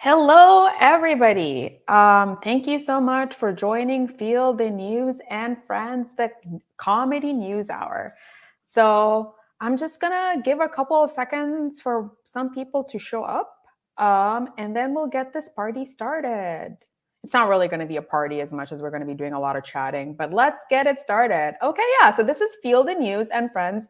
Hello, everybody. Thank you so much for joining Feel the News and Friends, the comedy news hour. So I'm just gonna give a couple of seconds for some people to show up, and then we'll get this party started. It's not really going to be a party as much as we're going to be doing a lot of chatting, but let's get it started. Okay, yeah. So this is Feel the News and Friends,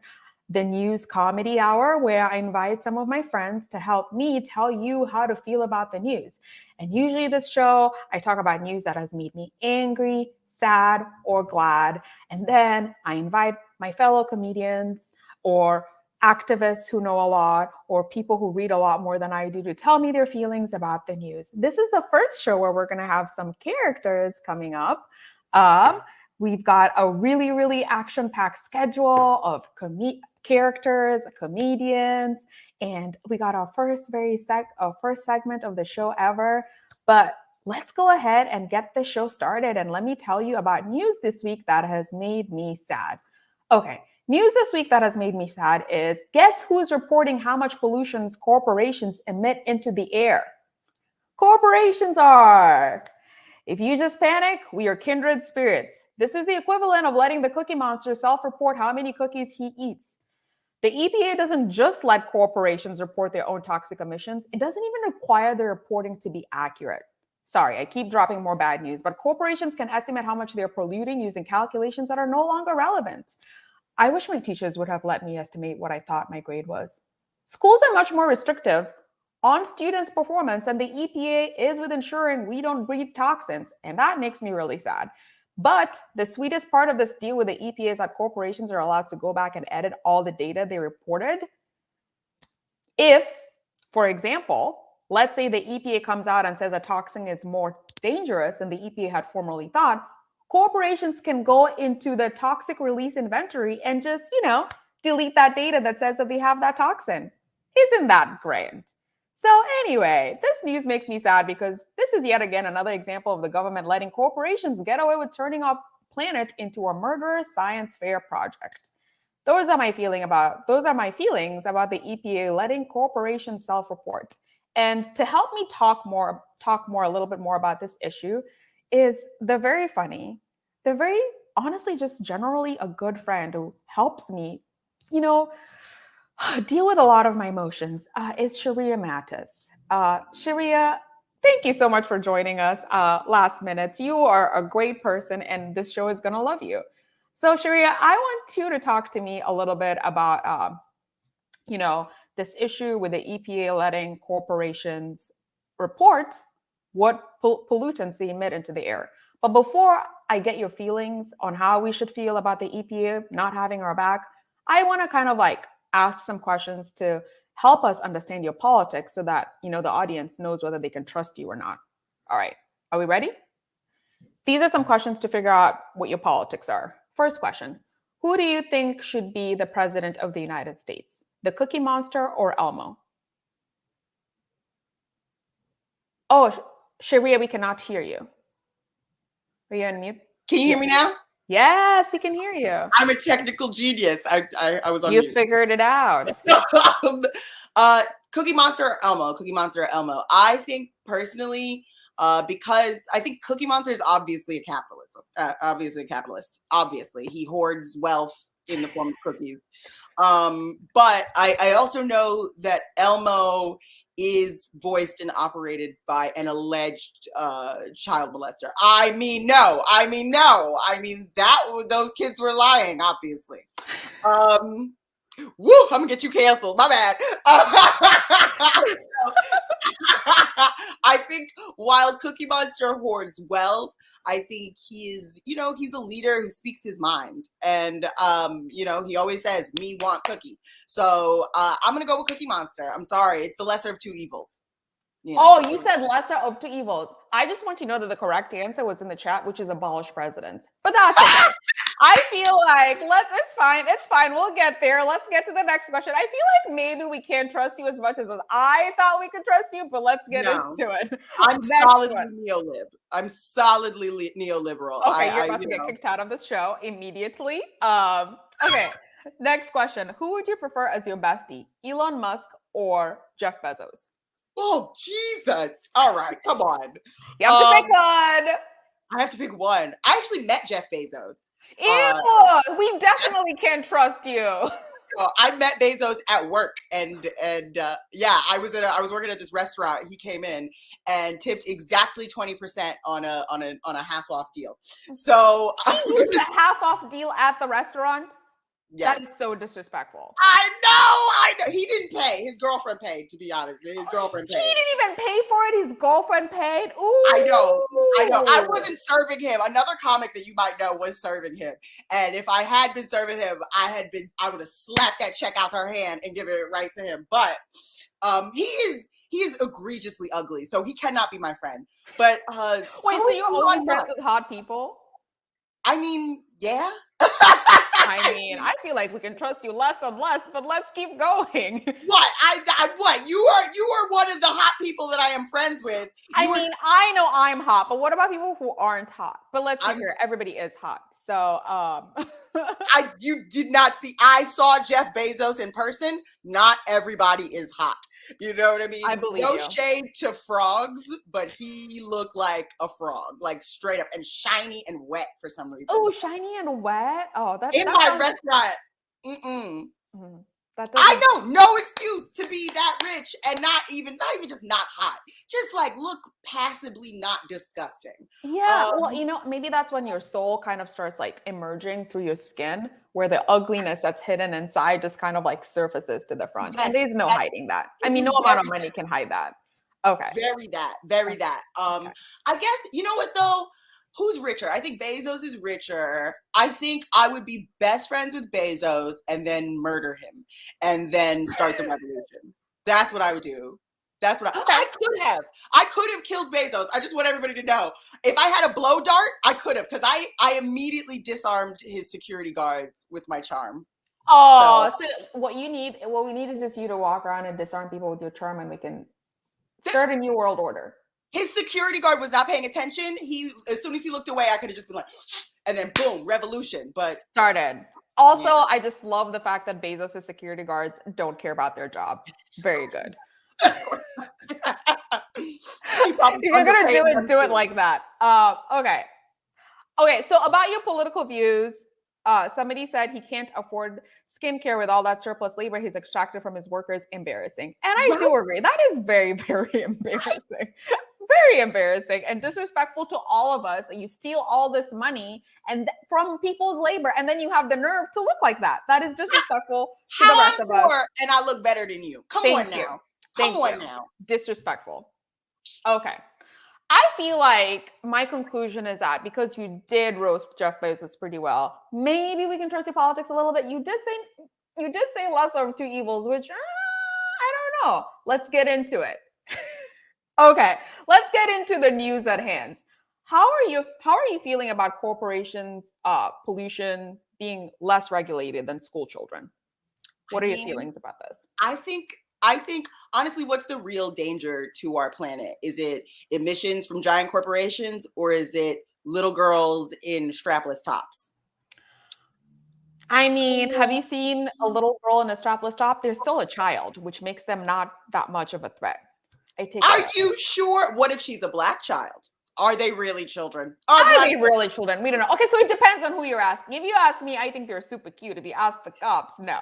the news comedy hour, where I invite some of my friends to help me tell you how to feel about the news. And usually, this show, I talk about news that has made me angry, sad, or glad. And then I invite my fellow comedians or activists who know a lot or people who read a lot more than I do to tell me their feelings about the news. This is the first show where we're going to have some characters coming up. We've got a really, really action-packed schedule of characters, comedians, and we got our first segment of the show ever. But let's go ahead and get the show started, and let me tell you about news this week that has made me sad. Okay, news this week that has made me sad is, guess who's reporting how much pollution corporations emit into the air? Corporations are. If you just panic, we are kindred spirits. This is the equivalent of letting the Cookie Monster self-report how many cookies he eats. The EPA doesn't just let corporations report their own toxic emissions. It doesn't even require their reporting to be accurate. Sorry, I keep dropping more bad news, but corporations can estimate how much they're polluting using calculations that are no longer relevant. I wish my teachers would have let me estimate what I thought my grade was. Schools are much more restrictive on students' performance, and the EPA is with ensuring we don't breathe toxins, and that makes me really sad. But the sweetest part of this deal with the EPA is that corporations are allowed to go back and edit all the data they reported. If, for example, let's say the EPA comes out and says a toxin is more dangerous than the EPA had formerly thought, corporations can go into the toxic release inventory and just, delete that data that says that they have that toxin. Isn't that great? So anyway, this news makes me sad because this is yet again another example of the government letting corporations get away with turning our planet into a murderous science fair project. Those are my feelings about the EPA letting corporations self-report. And to help me talk a little bit more about this issue is the very honestly, just generally a good friend who helps me, deal with a lot of my emotions. It's Sharia Mattis. Sharia, thank you so much for joining us last minute. You are a great person, and this show is going to love you. So, Sharia, I want you to talk to me a little bit about, this issue with the EPA letting corporations report what pollutants they emit into the air. But before I get your feelings on how we should feel about the EPA not having our back, I want to kind of ask some questions to help us understand your politics so that, the audience knows whether they can trust you or not. All right. Are we ready? These are some questions to figure out what your politics are. First question. Who do you think should be the president of the United States? The Cookie Monster or Elmo? Oh, Sharia, we cannot hear you. Are you on mute? Can you hear me now? Yes, we can hear you. I'm a technical genius. I was on mute. You figured it out. Cookie Monster or Elmo? Cookie Monster or Elmo? I think personally, because I think Cookie Monster is obviously a capitalist. Obviously, he hoards wealth in the form of cookies. But I also know that Elmo is voiced and operated by an alleged child molester. Those kids were lying, obviously. Woo, I'm gonna get you canceled. My bad. I think while Cookie Monster hoards wealth, I think he's a leader who speaks his mind. And, he always says, me want cookie. So I'm going to go with Cookie Monster. I'm sorry. It's the lesser of two evils. Oh, you said lesser of two evils. I just want you to know that the correct answer was in the chat, which is abolish presidents. But that's okay. I feel like it's fine. We'll get there. Let's get to the next question. I feel like maybe we can't trust you as much as I thought we could trust you, but let's get into it. I'm solidly neolib. I'm solidly neoliberal. Okay, you're about to get kicked out of this show immediately. Okay, next question. Who would you prefer as your bestie, Elon Musk or Jeff Bezos? Oh, Jesus. All right, come on. You have to pick one. I have to pick one. I actually met Jeff Bezos. Ew, we definitely can't trust you. I met Bezos at work, and yeah, I was working at this restaurant. He came in and tipped exactly 20% on a half off deal. So He used a half off deal at the restaurant. yes. That is so disrespectful. I know. He didn't pay. His girlfriend paid, to be honest. His girlfriend paid. He didn't even pay for it. His girlfriend paid. Ooh. I know. I wasn't serving him. Another comic that you might know was serving him. And if I had been serving him, I would have slapped that check out her hand and given it right to him. But he is egregiously ugly, so he cannot be my friend. But wait, so you're only friends with hot people? I mean, yeah. I mean, I feel like we can trust you less and less, but let's keep going. What? What? You are one of the hot people that I am friends with. I mean, I know I'm hot, but what about people who aren't hot? But let's be clear, everybody is hot. So you did not see. I saw Jeff Bezos in person. Not everybody is hot. You know what I mean? I believe no you. shade to frogs, but he looked like a frog, like straight up, and shiny and wet for some reason. Oh, shiny and wet. Oh, that's in my restaurant. Mm-mm. I know, no excuse to be that rich and not even just not hot. Just like look passably not disgusting. Yeah, well, maybe that's when your soul kind of starts like emerging through your skin, where the ugliness that's hidden inside just kind of like surfaces to the front. Yes, and there's no hiding that. I mean, no amount of money can hide that. Okay. Very that. Okay. I guess, you know what though? Who's richer? I think Bezos is richer. I think I would be best friends with Bezos and then murder him and then start the revolution. That's what I would do. That's what I could have killed Bezos. I just want everybody to know. If I had a blow dart, I could have, because I immediately disarmed his security guards with my charm. Oh, so what we need is just you to walk around and disarm people with your charm, and we can start a new world order. His security guard was not paying attention. As soon as he looked away, I could have just been like, and then boom, revolution. But started. Also, yeah. I just love the fact that Bezos' security guards don't care about their job. Very good. If you're gonna do it like that. Okay. So about your political views, somebody said he can't afford skincare with all that surplus labor he's extracted from his workers. Embarrassing. And I do agree. That is very, very embarrassing. Very embarrassing and disrespectful to all of us. You steal all this money and from people's labor, and then you have the nerve to look like that. That is disrespectful to the rest of us. And I look better than you. Come on now. Disrespectful. Okay. I feel like my conclusion is that because you did roast Jeff Bezos pretty well, maybe we can trust your politics a little bit. You did say lesser of two evils, which I don't know. Let's get into it. Okay, let's get into the news at hand. How are you feeling about corporations' pollution being less regulated than school children? What are your feelings about this? I think honestly, what's the real danger to our planet? Is it emissions from giant corporations, or is it little girls in strapless tops? I mean, have you seen a little girl in a strapless top? They're still a child, which makes them not that much of a threat. Are you sure? What if she's a black child? Are they really children? Are they really children? We don't know. Okay, so it depends on who you're asking. If you ask me, I think they're super cute. If you ask the cops, no.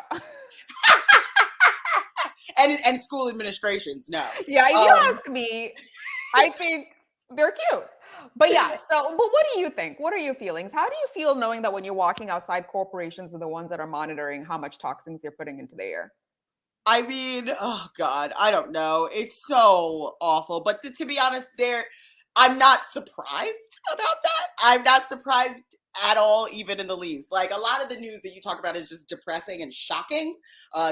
and school administrations, no. Yeah, if you ask me, I think they're cute. But yeah, but what do you think? What are your feelings? How do you feel knowing that when you're walking outside, corporations are the ones that are monitoring how much toxins you're putting into the air? I mean, oh God, I don't know. It's so awful. But to be honest, I'm not surprised about that. I'm not surprised at all, even in the least. Like, a lot of the news that you talk about is just depressing and shocking.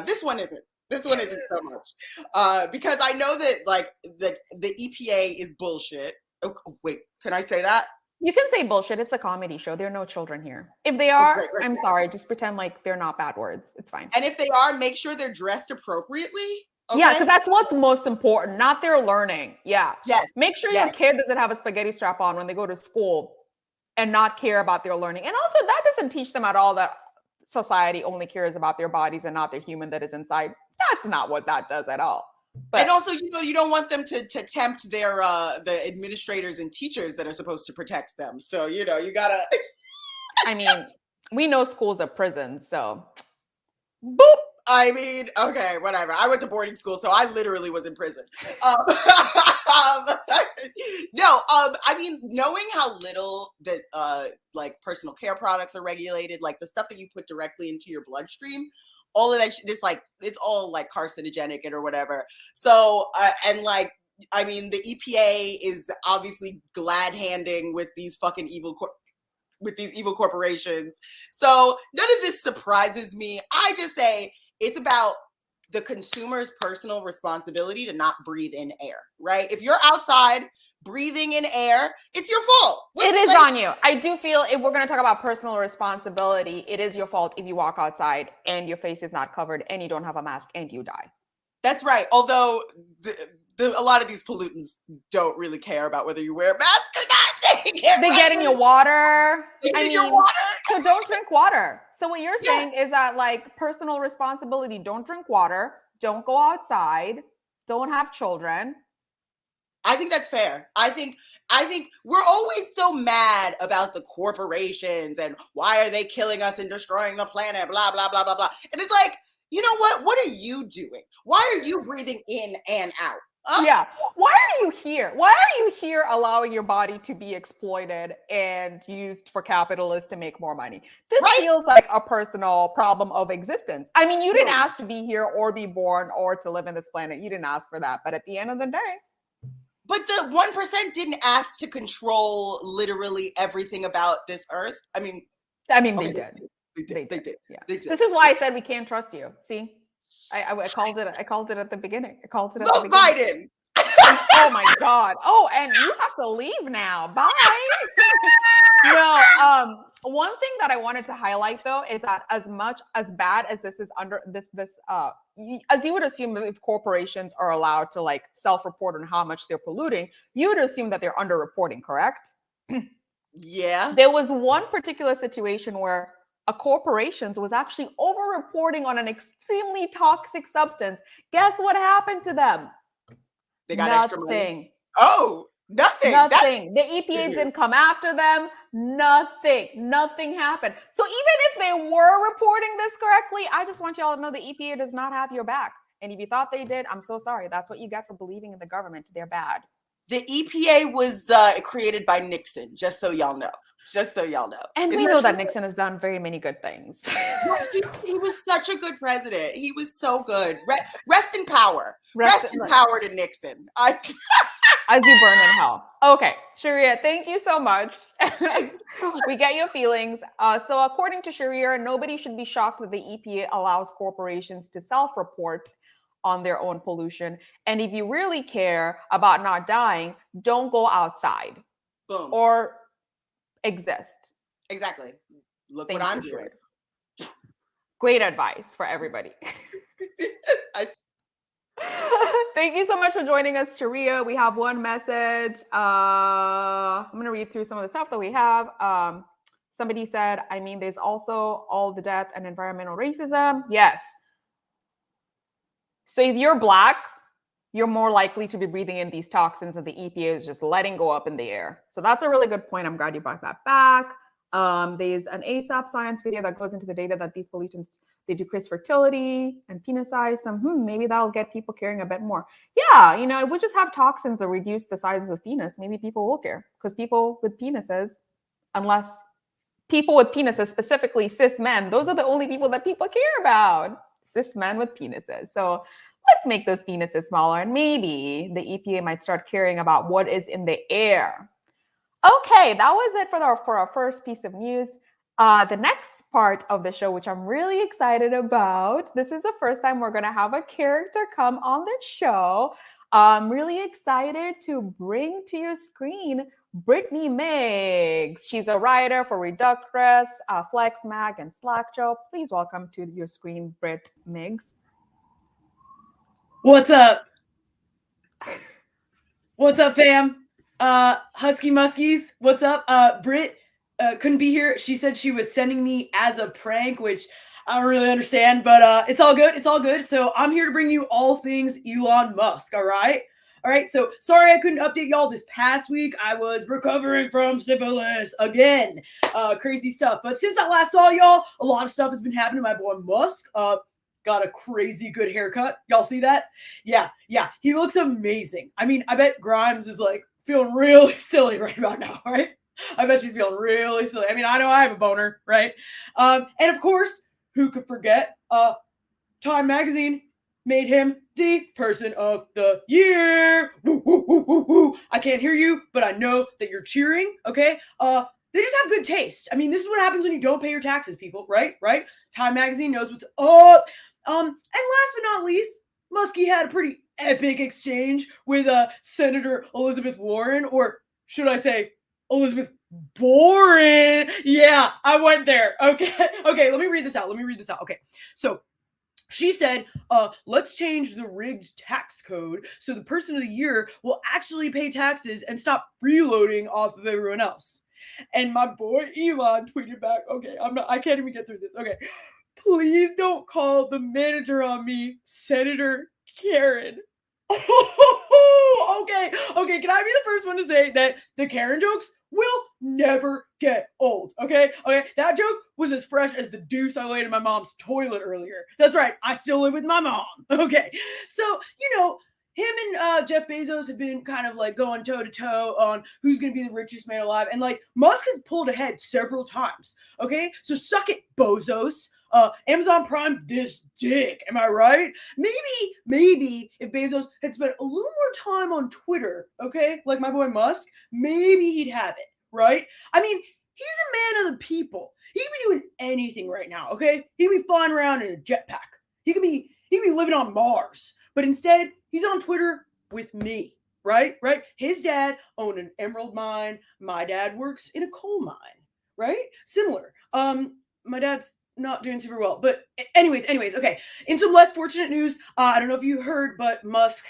This one isn't. This one isn't so much. Because I know that like the EPA is bullshit. Oh, wait, can I say that? You can say bullshit. It's a comedy show. There are no children here. If they are, I'm sorry. Just pretend like they're not bad words. It's fine. And if they are, make sure they're dressed appropriately. Okay? Yeah, because that's what's most important, not their learning. Yeah. Yes. Make sure your kid doesn't have a spaghetti strap on when they go to school and not care about their learning. And also, that doesn't teach them at all that society only cares about their bodies and not their human that is inside. That's not what that does at all. But and also, you don't want them to tempt their the administrators and teachers that are supposed to protect them. So, you gotta. I mean, we know schools are prisons, so Boop. I mean, okay, whatever. I went to boarding school, so I literally was in prison. No, I mean, knowing how little that like personal care products are regulated, like the stuff that you put directly into your bloodstream, all of that, this like it's all like carcinogenic and or whatever. So, and like, I mean, the EPA is obviously glad handing with these fucking with these evil corporations. So none of this surprises me. I just say it's about the consumer's personal responsibility to not breathe in air, right? If you're outside breathing in air, it's your fault. it is on you. I do feel if we're going to talk about personal responsibility, it is your fault if you walk outside and your face is not covered and you don't have a mask and you die. That's right. Although a lot of these pollutants don't really care about whether you wear a mask or not. They get in your water. Your water. So don't drink water. So what you're saying is that like personal responsibility, don't drink water, don't go outside, don't have children. I think that's fair. I think we're always so mad about the corporations and why are they killing us and destroying the planet, blah, blah, blah, blah, blah. And it's like, you know what? What are you doing? Why are you breathing in and out? Huh? Yeah. Why are you here? Why are you here allowing your body to be exploited and used for capitalists to make more money? This feels like a personal problem of existence. I mean, you didn't ask to be here or be born or to live in this planet. You didn't ask for that. But at the end of the day. But the 1% didn't ask to control literally everything about this earth. I mean, they did. They did. Yeah. They did. This is why I said we can't trust you. See? I called it. I called it at the beginning. I called it at the beginning. Biden. Oh my God. Oh, and you have to leave now. Bye. No. One thing that I wanted to highlight though is that as bad as this is under this as you would assume if corporations are allowed to like self-report on how much they're polluting, you would assume that they're underreporting, correct? Yeah. There was one particular situation where a corporation was actually over-reporting on an extremely toxic substance. Guess what happened to them? They got extra money. Oh, nothing. Nothing. The EPA didn't come after them. Nothing happened. So even if they were reporting this correctly, I just want y'all to know the EPA does not have your back. And if you thought they did, I'm so sorry. That's what you get for believing in the government. They're bad. The EPA was created by Nixon, just so y'all know. And we know that Nixon has done very many good things. He was such a good president. He was so good. Rest in power. Rest in power to Nixon. As you burn in hell. Okay, Sharia, thank you so much. We get your feelings. So according to Sharia, nobody should be shocked that the EPA allows corporations to self-report on their own pollution. And if you really care about not dying, don't go outside. Boom. Or exist. Exactly. Look what I'm doing. Great advice for everybody. Thank you so much for joining us, Sharia. We have one message. I'm going to read through some of the stuff that we have. Somebody said, I mean, there's also all the death and environmental racism. Yes. So if you're Black, you're more likely to be breathing in these toxins that the EPA is just letting go up in the air. So that's a really good point. I'm glad you brought that back. There's an ASAP science video that goes into the data that these pollutants, they decrease fertility and penis size. Maybe that'll get people caring a bit more. Yeah, if we just have toxins that reduce the sizes of penis, maybe people will care. Because people with penises, unless people with penises, specifically cis men, those are the only people that people care about. Cis men with penises. So let's make those penises smaller, and maybe the EPA might start caring about what is in the air. Okay, that was it for our first piece of news. The next part of the show, which I'm really excited about, this is the first time we're going to have a character come on the show. I'm really excited to bring to your screen Brittany Miggs. She's a writer for Reductress, Flex Mag, and Slack Joe. Please welcome to your screen, Britt Miggs. What's up? What's up, fam? Husky Muskies, what's up? Britt couldn't be here. She said she was sending me as a prank, which I don't really understand, but it's all good. It's all good. So I'm here to bring you all things Elon Musk. All right. All right. So sorry I couldn't update y'all this past week. I was recovering from syphilis again. Crazy stuff. But since I last saw y'all, a lot of stuff has been happening to my boy Musk. Got a crazy good haircut. Y'all see that? Yeah. He looks amazing. I mean, I bet Grimes is like feeling really silly right about now, right? I bet she's feeling really silly. I mean, I know I have a boner, right? And of course, who could forget? Time Magazine made him the person of the year. Woo, woo, woo, woo, woo. I can't hear you, but I know that you're cheering. Okay. They just have good taste. I mean, this is what happens when you don't pay your taxes, people. Right? Time Magazine knows what's up. And last but not least, Muskie had a pretty epic exchange with Senator Elizabeth Warren, or should I say Elizabeth Boring. Yeah, I went there. Okay, let me read this out. Okay, so she said, let's change the rigged tax code so the person of the year will actually pay taxes and stop freeloading off of everyone else. And my boy Elon tweeted back, okay, I can't even get through this. Okay, please don't call the manager on me Senator Karen. Okay, can I be the first one to say that the Karen jokes will never get old, okay? That joke was as fresh as the deuce I laid in my mom's toilet earlier. That's right, I still live with my mom, okay? So, him and Jeff Bezos have been kind of like going toe-to-toe on who's going to be the richest man alive, and like Musk has pulled ahead several times, okay? So suck it, bozos. Amazon Prime this dick. Am I right? Maybe if Bezos had spent a little more time on Twitter, okay, like my boy Musk, maybe he'd have it, right? I mean, he's a man of the people. He could be doing anything right now, okay? He could be flying around in a jetpack. He could be living on Mars. But instead, he's on Twitter with me, right? His dad owned an emerald mine. My dad works in a coal mine, right? Similar. My dad's not doing super well. But anyways, okay. In some less fortunate news, I don't know if you heard, but Musk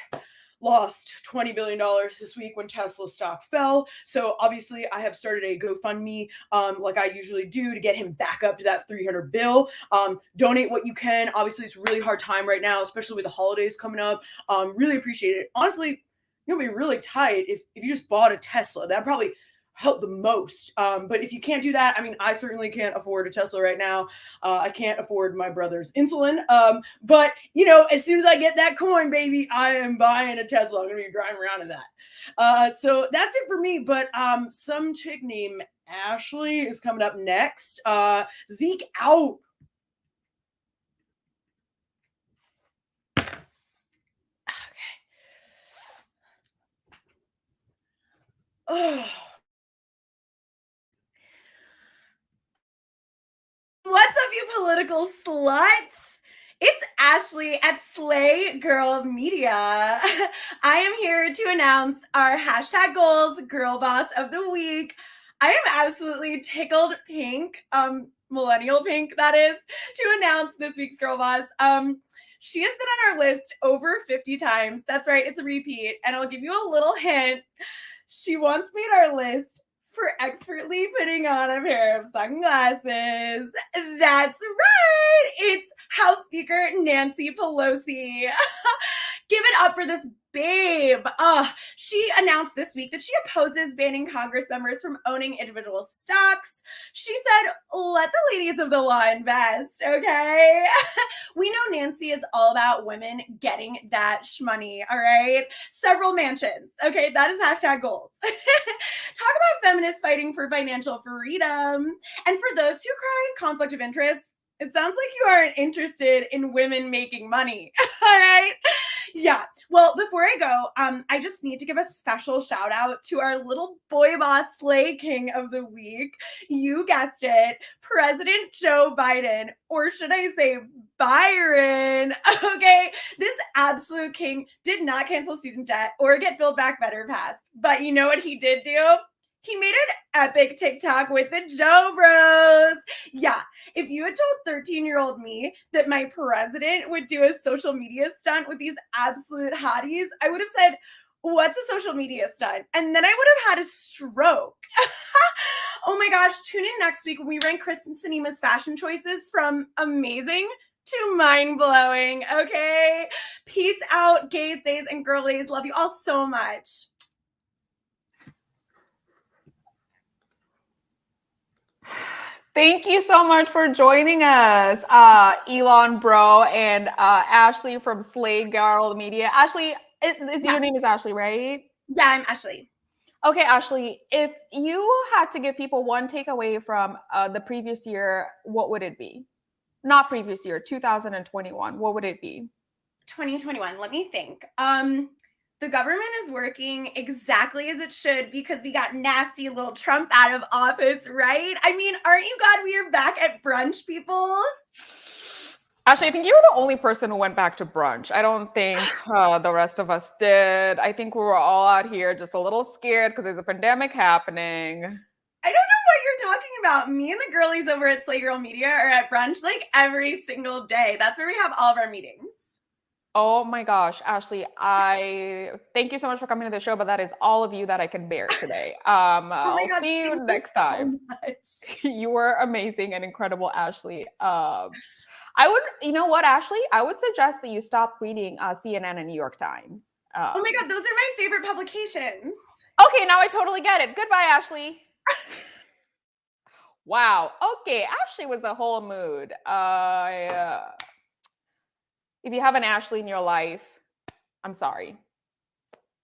lost $20 billion this week when Tesla stock fell. So obviously I have started a GoFundMe, like I usually do, to get him back up to that 300 bill. Donate what you can. Obviously it's a really hard time right now, especially with the holidays coming up. Really appreciate it. Honestly, it'd be really tight if you just bought a Tesla. That probably help the most. But if you can't do that, I mean, I certainly can't afford a Tesla right now. I can't afford my brother's insulin. But as soon as I get that coin, baby, I am buying a Tesla. I'm gonna be driving around in that. So that's it for me. But some chick named Ashley is coming up next. Zeke out. Oh. What's up, you political sluts? It's Ashley at Slay Girl Media. I am here to announce our hashtag goals Girl Boss of the Week. I am absolutely tickled pink, millennial pink, that is, to announce this week's Girl Boss. She has been on our list over 50 times. That's right, it's a repeat. And I'll give you a little hint. She once made our list for expertly putting on a pair of sunglasses. That's right. It's House Speaker Nancy Pelosi. Give it up for this babe. She announced this week that she opposes banning Congress members from owning individual stocks. She said, let the ladies of the law invest, okay? We know Nancy is all about women getting that shmoney, all right? Several mansions, okay? That is hashtag goals. Talk about feminists fighting for financial freedom. And for those who cry conflict of interest, it sounds like you aren't interested in women making money, all right? Yeah. Well, before I go, I just need to give a special shout out to our little boy boss slay king of the week. You guessed it, President Joe Biden, or should I say Byron? Okay, this absolute king did not cancel student debt or get Build Back Better passed, but you know what he did do? He made an epic TikTok with the Joe Bros. Yeah, if you had told 13-year-old me that my president would do a social media stunt with these absolute hotties, I would have said, what's a social media stunt? And then I would have had a stroke. Oh my gosh, tune in next week when we rank Kristen Sinema's fashion choices from amazing to mind-blowing, okay? Peace out, gays, theys, and girlies. Love you all so much. Thank you so much for joining us, Elon Bro and Ashley from Slade Girl Media. Ashley, your name is Ashley, right? Yeah, I'm Ashley. Okay, Ashley, if you had to give people one takeaway from the previous year, what would it be? Not previous year, 2021. What would it be? 2021. Let me think. The government is working exactly as it should because we got nasty little Trump out of office, right? I mean, aren't you glad we are back at brunch, people? Actually, I think you were the only person who went back to brunch. I don't think the rest of us did. I think we were all out here just a little scared because there's a pandemic happening. I don't know what you're talking about. Me and the girlies over at Slay Girl Media are at brunch like every single day. That's where we have all of our meetings. Oh my gosh, Ashley, I thank you so much for coming to the show, but that is all of you that I can bear today. I'll God, see you thank next so time. much. You were amazing and incredible, Ashley. I would, you know what, Ashley? I would suggest that you stop reading CNN and New York Times. Oh my God, those are my favorite publications. Okay, now I totally get it. Goodbye, Ashley. Wow. Okay, Ashley was a whole mood. If you have an Ashley in your life, I'm sorry.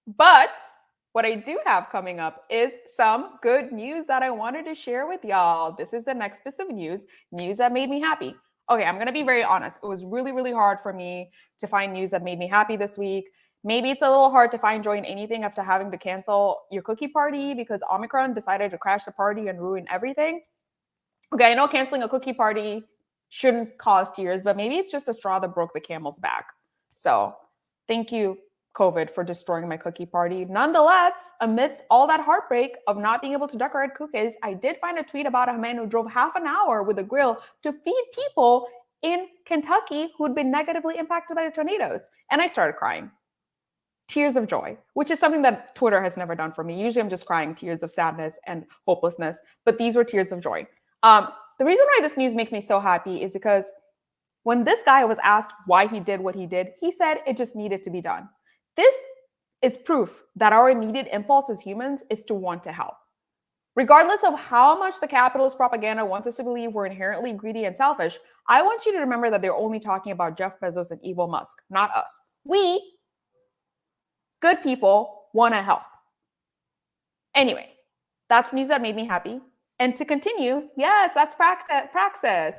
But what I do have coming up is some good news that I wanted to share with y'all. This is the next piece of news that made me happy. Okay, I'm going to be very honest. It was really, really hard for me to find news that made me happy this week. Maybe it's a little hard to find joy in anything after having to cancel your cookie party because Omicron decided to crash the party and ruin everything. Okay, I know canceling a cookie party shouldn't cause tears, but maybe it's just the straw that broke the camel's back. So thank you, COVID, for destroying my cookie party. Nonetheless, amidst all that heartbreak of not being able to decorate cookies, I did find a tweet about a man who drove half an hour with a grill to feed people in Kentucky who'd been negatively impacted by the tornadoes. And I started crying. Tears of joy, which is something that Twitter has never done for me. Usually I'm just crying tears of sadness and hopelessness, but these were tears of joy. The reason why this news makes me so happy is because when this guy was asked why he did what he did, he said it just needed to be done. This is proof that our immediate impulse as humans is to want to help. Regardless of how much the capitalist propaganda wants us to believe we're inherently greedy and selfish, I want you to remember that they're only talking about Jeff Bezos and Elon Musk, not us. We, good people, want to help. Anyway, that's news that made me happy. And to continue, yes, that's praxis.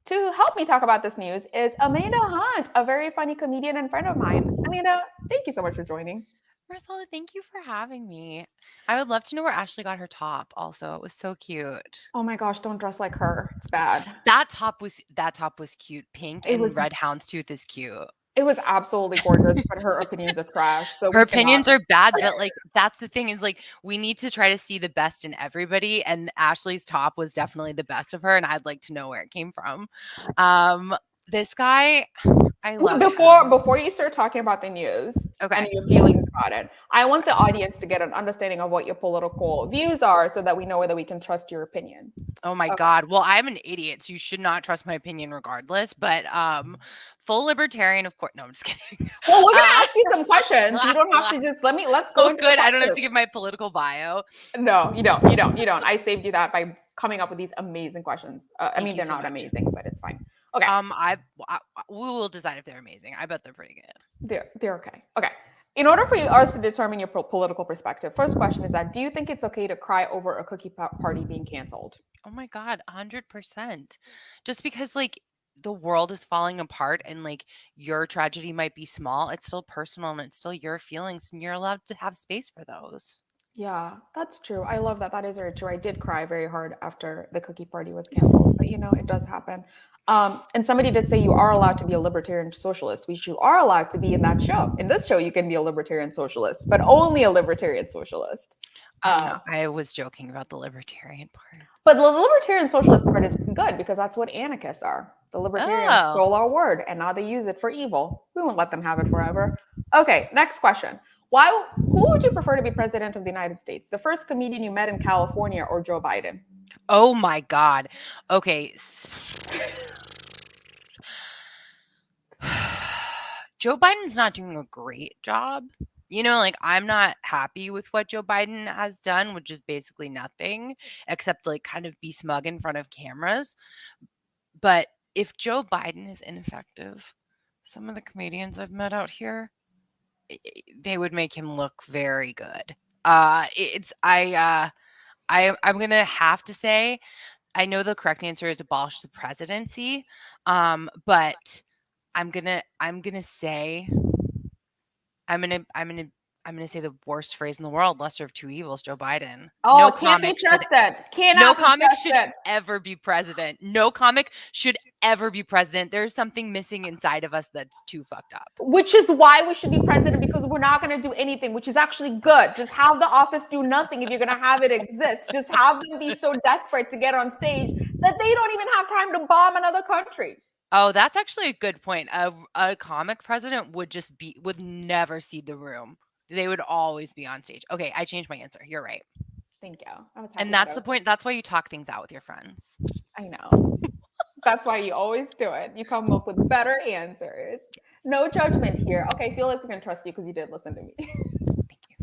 To help me talk about this news is Amanda Hunt, a very funny comedian and friend of mine. Amanda, thank you so much for joining. Marcela, thank you for having me. I would love to know where Ashley got her top also. It was so cute. Oh my gosh, don't dress like her. It's bad. That top was cute. Pink and red houndstooth is cute. It was absolutely gorgeous, but her opinions are trash. So her opinions are bad, but like that's the thing is like we need to try to see the best in everybody. And Ashley's top was definitely the best of her, and I'd like to know where it came from. This guy, I love before you start talking about the news and your feelings about it, I want the audience to get an understanding of what your political views are so that we know whether we can trust your opinion. Oh my God. Well, I'm an idiot, so you should not trust my opinion regardless. But full libertarian, of course. No, I'm just kidding. Well, we're gonna ask you some questions. You don't have to just let's go. Oh, good. I don't have to give my political bio. No, you don't. I saved you that by coming up with these amazing questions. I mean, they're not amazing, but it's fine. Okay. We will decide if they're amazing. I bet they're pretty good. They're okay. Okay. In order for us to determine your political perspective, first question is that do you think it's okay to cry over a cookie party being canceled? Oh my God, 100%. Just because like the world is falling apart and like your tragedy might be small, it's still personal and it's still your feelings and you're allowed to have space for those. Yeah, that's true. I love that. That is very true. I did cry very hard after the cookie party was canceled, but it does happen. And somebody did say you are allowed to be a libertarian socialist, which you are allowed to be in that show. In this show, you can be a libertarian socialist, but only a libertarian socialist. I was joking about the libertarian part. But the libertarian socialist part is good because that's what anarchists are. The libertarians stole our word and now they use it for evil. We won't let them have it forever. Okay, next question. Who would you prefer to be president of the United States? The first comedian you met in California or Joe Biden? Oh my God. Okay. Joe Biden's not doing a great job. You know, like I'm not happy with what Joe Biden has done, which is basically nothing except like kind of be smug in front of cameras. But if Joe Biden is ineffective, some of the comedians I've met out here, they would make him look very good. I'm gonna have to say, I know the correct answer is abolish the presidency, but I'm gonna say I'm gonna say the worst phrase in the world, lesser of two evils, Joe Biden. Oh, No can't be comic should trusted. no Cannot be comic should trusted. ever be president. No comic should ever be president. There's something missing inside of us that's too fucked up. Which is why we should be president, because we're not going to do anything, which is actually good. Just have the office do nothing if you're going to have it exist. Just have them be so desperate to get on stage that they don't even have time to bomb another country. Oh, that's actually a good point. A comic president would never see the room. They would always be on stage. Okay, I changed my answer. You're right. Thank you. And that's the point. That's why you talk things out with your friends. I know. That's why you always do it. You come up with better answers. No judgment here. Okay, I feel like we can trust you because you did listen to me. Thank you.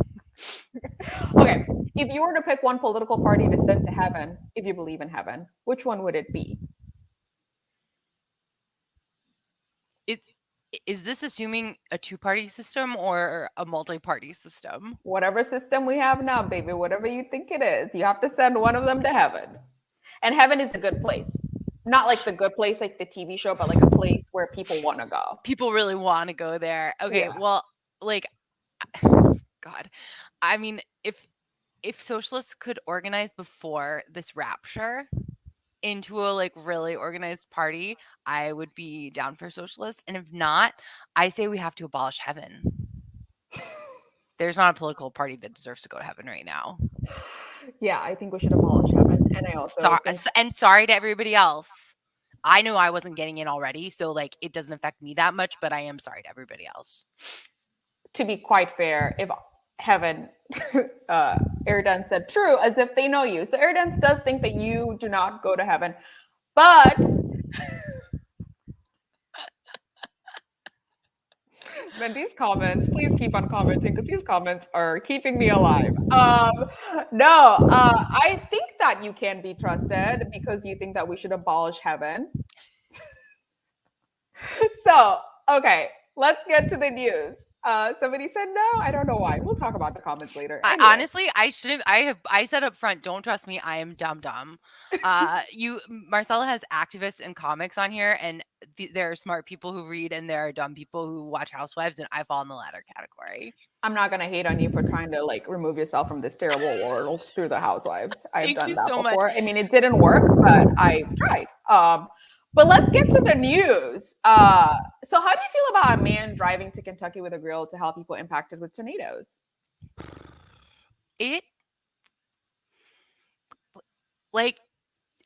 Okay, if you were to pick one political party to send to heaven, if you believe in heaven, which one would it be? Is this assuming a two-party system or a multi-party system? Whatever system we have now, baby, whatever you think it is, you have to send one of them to heaven. And heaven is a good place. Not like the good place, like the TV show, but like a place where people want to go. People really want to go there. Okay, Yeah. well, like, God, I mean, if socialists could organize before this rapture into a like really organized party, I would be down for socialist. And if not, I say we have to abolish heaven. There's not a political party that deserves to go to heaven right now. Yeah, I think we should abolish heaven. And I also sorry to everybody else. I knew I wasn't getting in already, so like it doesn't affect me that much, but I am sorry to everybody else. To be quite fair, if heaven, Erdogan said true, as if they know you. So Erdogan does think that you do not go to heaven, but then these comments, please keep on commenting because these comments are keeping me alive. I think that you can be trusted because you think that we should abolish heaven. So, okay, let's get to the news. Somebody said no. I don't know why. We'll talk about the comments later. Anyway. Honestly, I shouldn't. I said up front, don't trust me. I am dumb. Marcela has activists and comics on here, and there are smart people who read, and there are dumb people who watch Housewives, and I fall in the latter category. I'm not gonna hate on you for trying to like remove yourself from this terrible world through the Housewives. I've done that before. I mean, it didn't work, but I tried. But let's get to the news. So how do you feel about a man driving to Kentucky with a grill to help people impacted with tornadoes?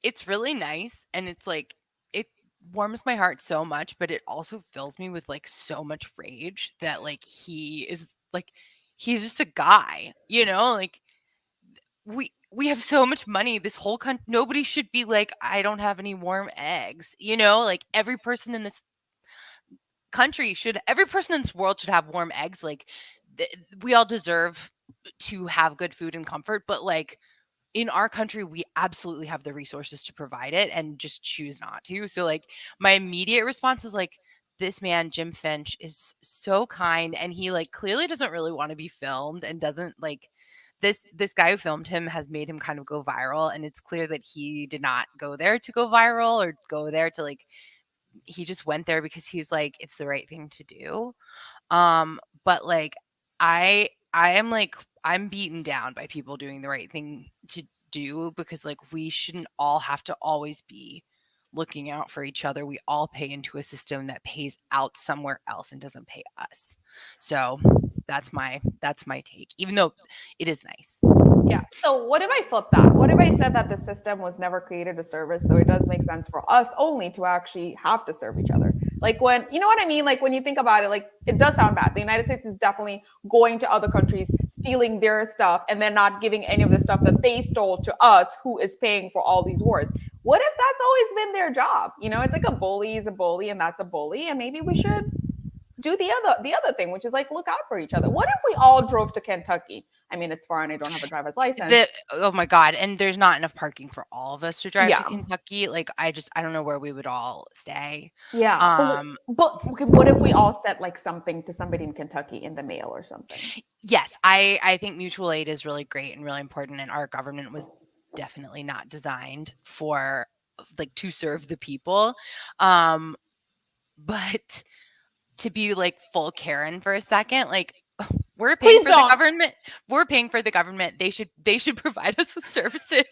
It's really nice, and it's like it warms my heart so much, but it also fills me with like so much rage that like he's just a guy, you know, like we have so much money. This whole country, nobody should be like, I don't have any warm eggs, you know, like every person in this world should have warm eggs. Like we all deserve to have good food and comfort, but like in our country, we absolutely have the resources to provide it and just choose not to. So like my immediate response was like, this man, Jim Finch, is so kind, and he like clearly doesn't really want to be filmed and doesn't like this guy who filmed him has made him kind of go viral, and it's clear that he did not go there to go viral or go there to like, he just went there because he's like, it's the right thing to do. But like I am like, I'm beaten down by people doing the right thing to do, because like we shouldn't all have to always be looking out for each other. We all pay into a system that pays out somewhere else and doesn't pay us. So that's my take, even though it is nice. Yeah. So what if I flipped that? What if I said that the system was never created to serve us, so it does make sense for us only to actually have to serve each other? Like when, you know what I mean? Like when you think about it, like it does sound bad. The United States is definitely going to other countries, stealing their stuff, and then not giving any of the stuff that they stole to us, who is paying for all these wars. What if that's always been their job? You know, it's like a bully is a bully and that's a bully. And maybe we should do the other thing, which is like look out for each other. What if we all drove to Kentucky? I mean, it's far and I don't have a driver's license. Oh my God. And there's not enough parking for all of us to drive to Yeah. Kentucky. Like, I don't know where we would all stay. Yeah. But okay, what if we all sent like something to somebody in Kentucky in the mail or something? Yes, I think mutual aid is really great and really important. And our government was definitely not designed for like to serve the people. But to be like full Karen for a second, like we're paying for the government. We're paying for the government. They should provide us with services.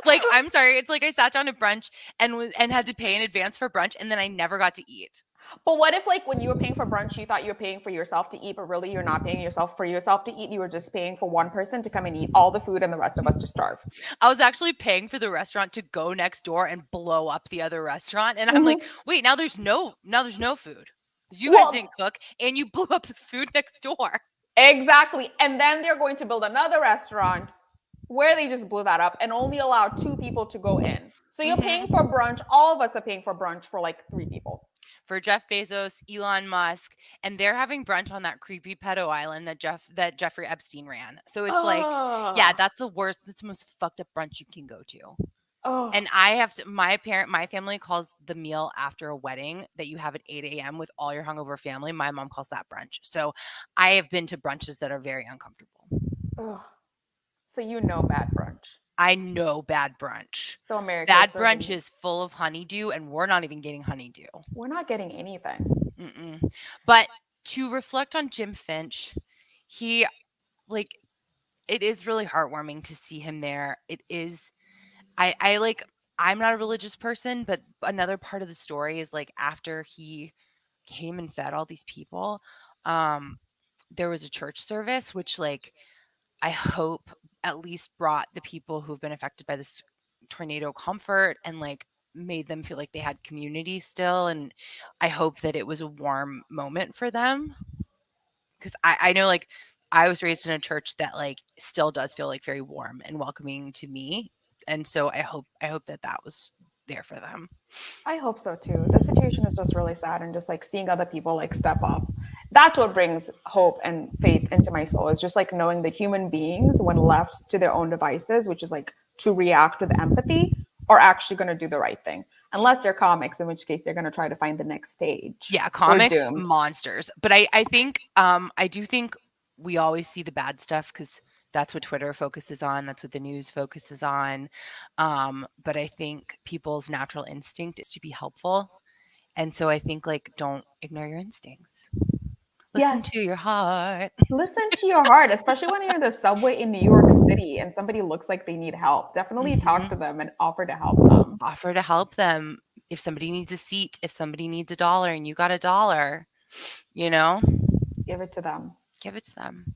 Like, I'm sorry, it's like I sat down at brunch and had to pay in advance for brunch, and then I never got to eat. But what if like when you were paying for brunch, you thought you were paying for yourself to eat, but really you're not paying for yourself to eat. You were just paying for one person to come and eat all the food and the rest of us to starve. I was actually paying for the restaurant to go next door and blow up the other restaurant. And I'm like, wait, now there's no food. You guys didn't cook and you blew up the food next door. Exactly. And then they're going to build another restaurant where they just blew that up and only allow 2 people to go in. So you're paying for brunch. All of us are paying for brunch for like 3 people. For Jeff Bezos, Elon Musk, and they're having brunch on that creepy pedo island that Jeffrey Epstein ran. So it's like, yeah, that's the worst. That's the most fucked up brunch you can go to. Oh. And I have to, my family calls the meal after a wedding that you have at 8 a.m. with all your hungover family. My mom calls that brunch. So I have been to brunches that are very uncomfortable. Ugh. So you know bad brunch. I know bad brunch. So America. Bad brunch is full of honeydew, and we're not even getting honeydew. We're not getting anything. But to reflect on Jim Finch, he, like, it is really heartwarming to see him there. It is. I'm not a religious person, but another part of the story is like after he came and fed all these people, there was a church service, which like I hope at least brought the people who've been affected by this tornado comfort and like made them feel like they had community still. And I hope that it was a warm moment for them. Because I know like I was raised in a church that like still does feel like very warm and welcoming to me. And so I hope that was there for them. I hope so too. The situation is just really sad, and just like seeing other people like step up. That's what brings hope and faith into my soul, is just like knowing that human beings, when left to their own devices, which is like to react with empathy, are actually going to do the right thing. Unless they're comics, in which case they're going to try to find the next stage. Yeah, comics, monsters. But I think, I do think we always see the bad stuff because that's what Twitter focuses on. That's what the news focuses on. But I think people's natural instinct is to be helpful. And so I think like, don't ignore your instincts. Listen to your heart. Listen to your heart, especially when you're in the subway in New York City and somebody looks like they need help. Definitely talk to them and offer to help them. Offer to help them. If somebody needs a seat, if somebody needs $1 and you got $1, you know, give it to them. Give it to them.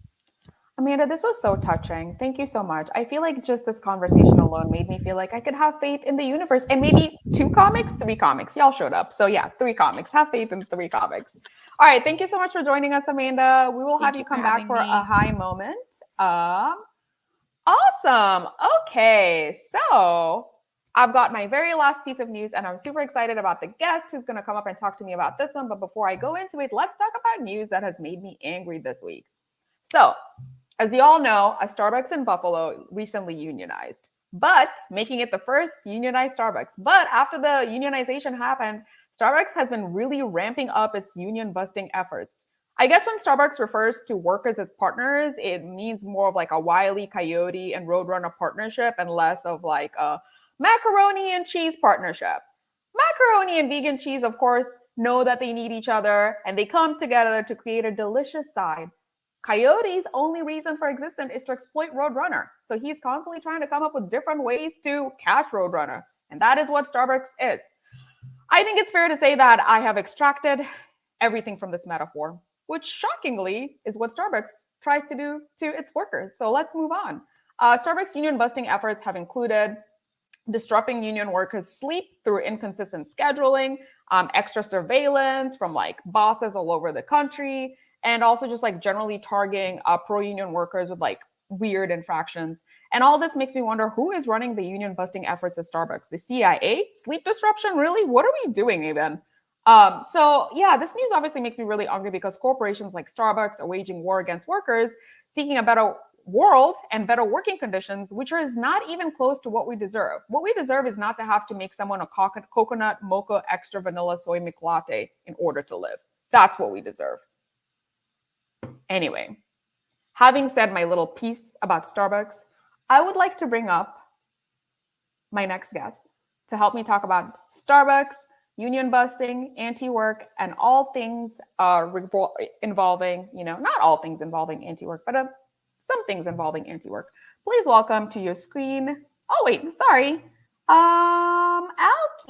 Amanda, this was so touching. Thank you so much. I feel like just this conversation alone made me feel like I could have faith in the universe, and maybe 3 comics. Y'all showed up. So yeah, 3 comics. Have faith in 3 comics. All right. Thank you so much for joining us, Amanda. We will have you come back for a high moment. Awesome. Okay. So I've got my very last piece of news, and I'm super excited about the guest who's going to come up and talk to me about this one. But before I go into it, let's talk about news that has made me angry this week. So, as you all know, a Starbucks in Buffalo recently unionized, but making it the first unionized Starbucks. But after the unionization happened, Starbucks has been really ramping up its union busting efforts. I guess when Starbucks refers to workers as partners, it means more of like a Wile E. Coyote and Roadrunner partnership and less of like a macaroni and cheese partnership. Macaroni and vegan cheese, of course, know that they need each other and they come together to create a delicious side. Coyote's only reason for existence is to exploit Roadrunner. So he's constantly trying to come up with different ways to catch Roadrunner. And that is what Starbucks is. I think it's fair to say that I have extracted everything from this metaphor, which shockingly is what Starbucks tries to do to its workers. So let's move on. Starbucks union busting efforts have included disrupting union workers' sleep through inconsistent scheduling, extra surveillance from like bosses all over the country, and also just like generally targeting pro-union workers with like weird infractions. And all this makes me wonder, who is running the union busting efforts at Starbucks? The CIA? Sleep disruption? Really? What are we doing even? So yeah, this news obviously makes me really angry because corporations like Starbucks are waging war against workers, seeking a better world and better working conditions, which is not even close to what we deserve. What we deserve is not to have to make someone a coconut mocha extra vanilla soy milk latte in order to live. That's what we deserve. Anyway, having said my little piece about Starbucks, I would like to bring up my next guest to help me talk about Starbucks, union busting, anti-work, and all things involving, not all things involving anti-work, but some things involving anti-work. Please welcome to your screen. Oh wait, sorry. Alki.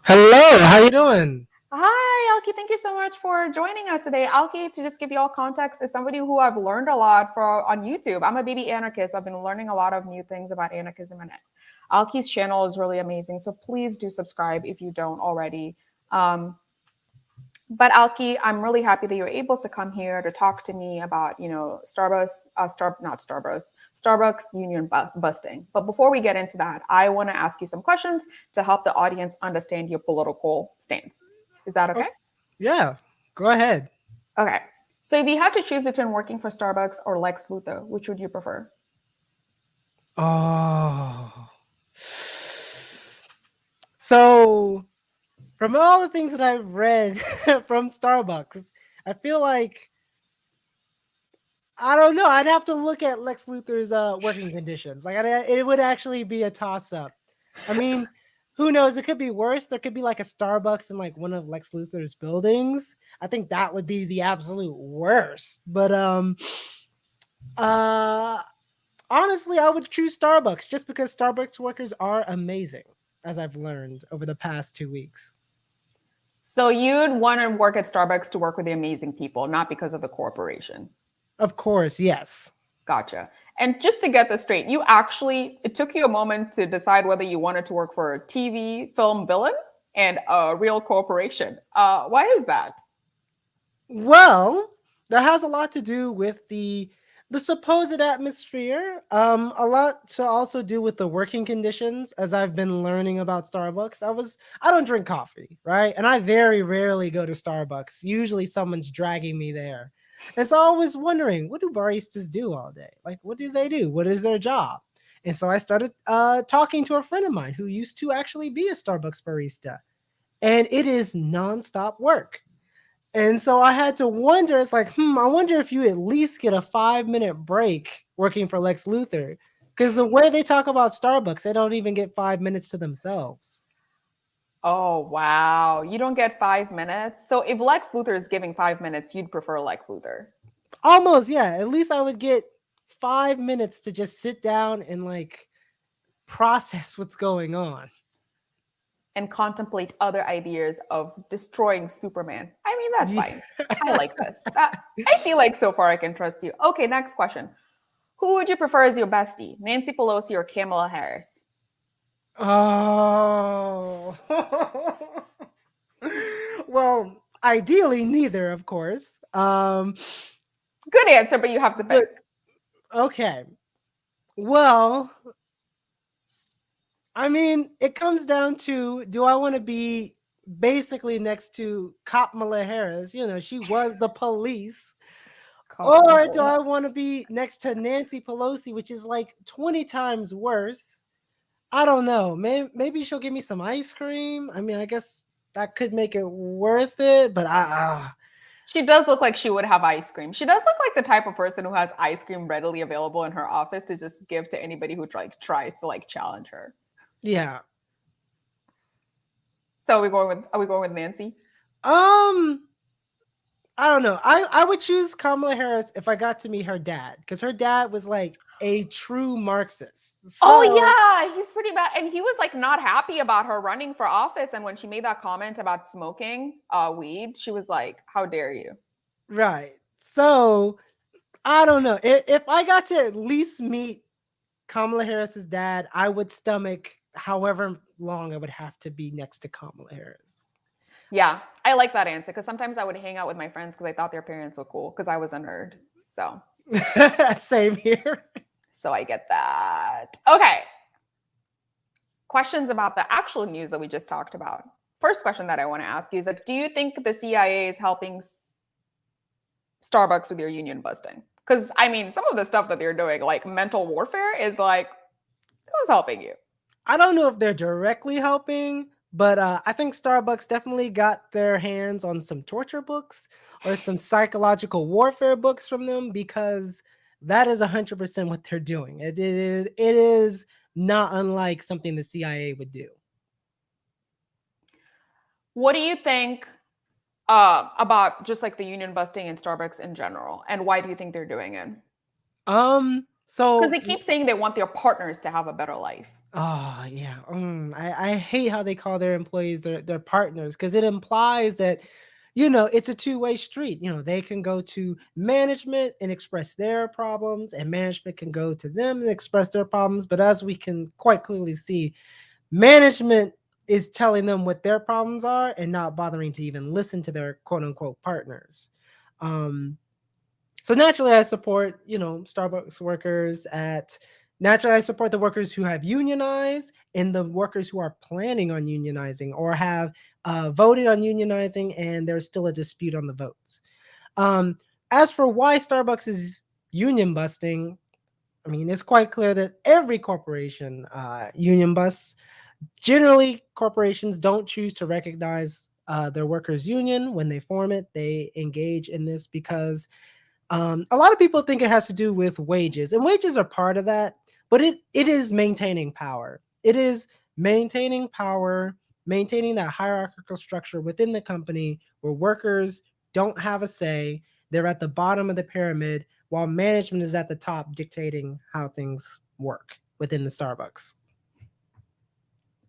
Hello, how you doing? Hi, Alki. Thank you so much for joining us today. Alki, to just give you all context, is somebody who I've learned a lot on YouTube. I'm a baby anarchist. I've been learning a lot of new things about anarchism, and Alki's channel is really amazing. So please do subscribe if you don't already. But Alki, I'm really happy that you're able to come here to talk to me about, Starbucks union busting. But before we get into that, I want to ask you some questions to help the audience understand your political stance. Is that okay? Yeah, go ahead. Okay. So if you had to choose between working for Starbucks or Lex Luthor, which would you prefer? Oh. So, from all the things that I've read from Starbucks, I feel like, I don't know, I'd have to look at Lex Luthor's working conditions. Like, it would actually be a toss-up. I mean, who knows? It could be worse. There could be like a Starbucks in like one of Lex Luthor's buildings. I think that would be the absolute worst. But honestly, I would choose Starbucks just because Starbucks workers are amazing, as I've learned over the past 2 weeks. So you'd want to work at Starbucks to work with the amazing people, not because of the corporation. Of course, yes. Gotcha. And just to get this straight, it took you a moment to decide whether you wanted to work for a TV film villain and a real corporation. Why is that? Well, that has a lot to do with the supposed atmosphere, a lot to also do with the working conditions. As I've been learning about Starbucks, I don't drink coffee, right? And I very rarely go to Starbucks. Usually someone's dragging me there. And so I was wondering, what do baristas do all day? Like, what do they do? What is their job? And so I started talking to a friend of mine who used to actually be a Starbucks barista. And it is nonstop work. And so I had to wonder, it's like, I wonder if you at least get a 5-minute break working for Lex Luthor. Because the way they talk about Starbucks, they don't even get 5 minutes to themselves. Oh, wow. You don't get 5 minutes? So if Lex Luthor is giving 5 minutes, you'd prefer Lex Luthor? Almost, yeah. At least I would get 5 minutes to just sit down and like process what's going on. And contemplate other ideas of destroying Superman. I mean, that's fine. I like this. I feel like so far I can trust you. Okay, next question. Who would you prefer as your bestie, Nancy Pelosi or Kamala Harris? Oh. Well, ideally neither, of course. Good answer, but you have to pick. Okay. Well, I mean, it comes down to, do I want to be basically next to Kamala Harris? She was the police. Or do I want to be next to Nancy Pelosi, which is like 20 times worse? I don't know. Maybe she'll give me some ice cream. I mean, I guess that could make it worth it, but She does look like she would have ice cream. She does look like the type of person who has ice cream readily available in her office to just give to anybody who tries to challenge her. Yeah. So are we going with Nancy? I don't know. I would choose Kamala Harris if I got to meet her dad, because her dad was like a true Marxist. Oh yeah, he's pretty bad, and he was not happy about her running for office. And when she made that comment about smoking weed, she was like, "How dare you?" Right. So I don't know if I got to at least meet Kamala Harris's dad, I would stomach however long I would have to be next to Kamala Harris. Yeah, I like that answer because sometimes I would hang out with my friends because I thought their parents were cool because I was a nerd. So Same here. I get that. Okay. Questions about the actual news that we just talked about. First question that I want to ask you is like, do you think the CIA is helping Starbucks with your union busting? Because I mean, some of the stuff that they're doing, like mental warfare, is like, who's helping you? I don't know if they're directly helping, but I think Starbucks definitely got their hands on some torture books or some psychological warfare books from them, because that is 100% what they're doing. It is not unlike something the CIA would do. What do you think about just like the union busting in Starbucks in general, and why do you think they're doing it? So Because they keep saying they want their partners to have a better life. oh yeah, I hate how they call their employees their partners, because it implies that, it's a two-way street. They can go to management and express their problems, and management can go to them and express their problems. But as we can quite clearly see, management is telling them what their problems are and not bothering to even listen to their quote unquote partners. So naturally, I support, Starbucks workers naturally, I support the workers who have unionized and the workers who are planning on unionizing or have voted on unionizing, and there's still a dispute on the votes. As for why Starbucks is union busting, I mean, it's quite clear that every corporation union busts. Generally, corporations don't choose to recognize their workers' union when they form it. They engage in this because a lot of people think it has to do with wages, and wages are part of that, but it is maintaining power. It is maintaining power, maintaining that hierarchical structure within the company where workers don't have a say. They're at the bottom of the pyramid while management is at the top dictating how things work within the Starbucks.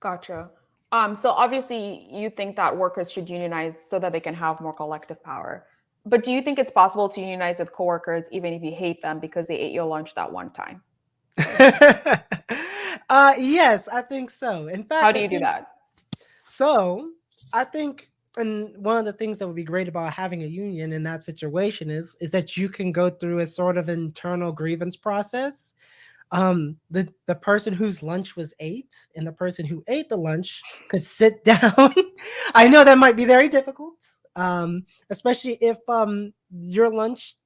Gotcha. So obviously you think that workers should unionize so that they can have more collective power. But do you think it's possible to unionize with coworkers even if you hate them because they ate your lunch that one time? Yes, I think so. In fact, How do you do that? So I think, and one of the things that would be great about having a union in that situation is that you can go through a sort of internal grievance process. The person whose lunch was ate and the person who ate the lunch could sit down. I know that might be very difficult, especially if your lunch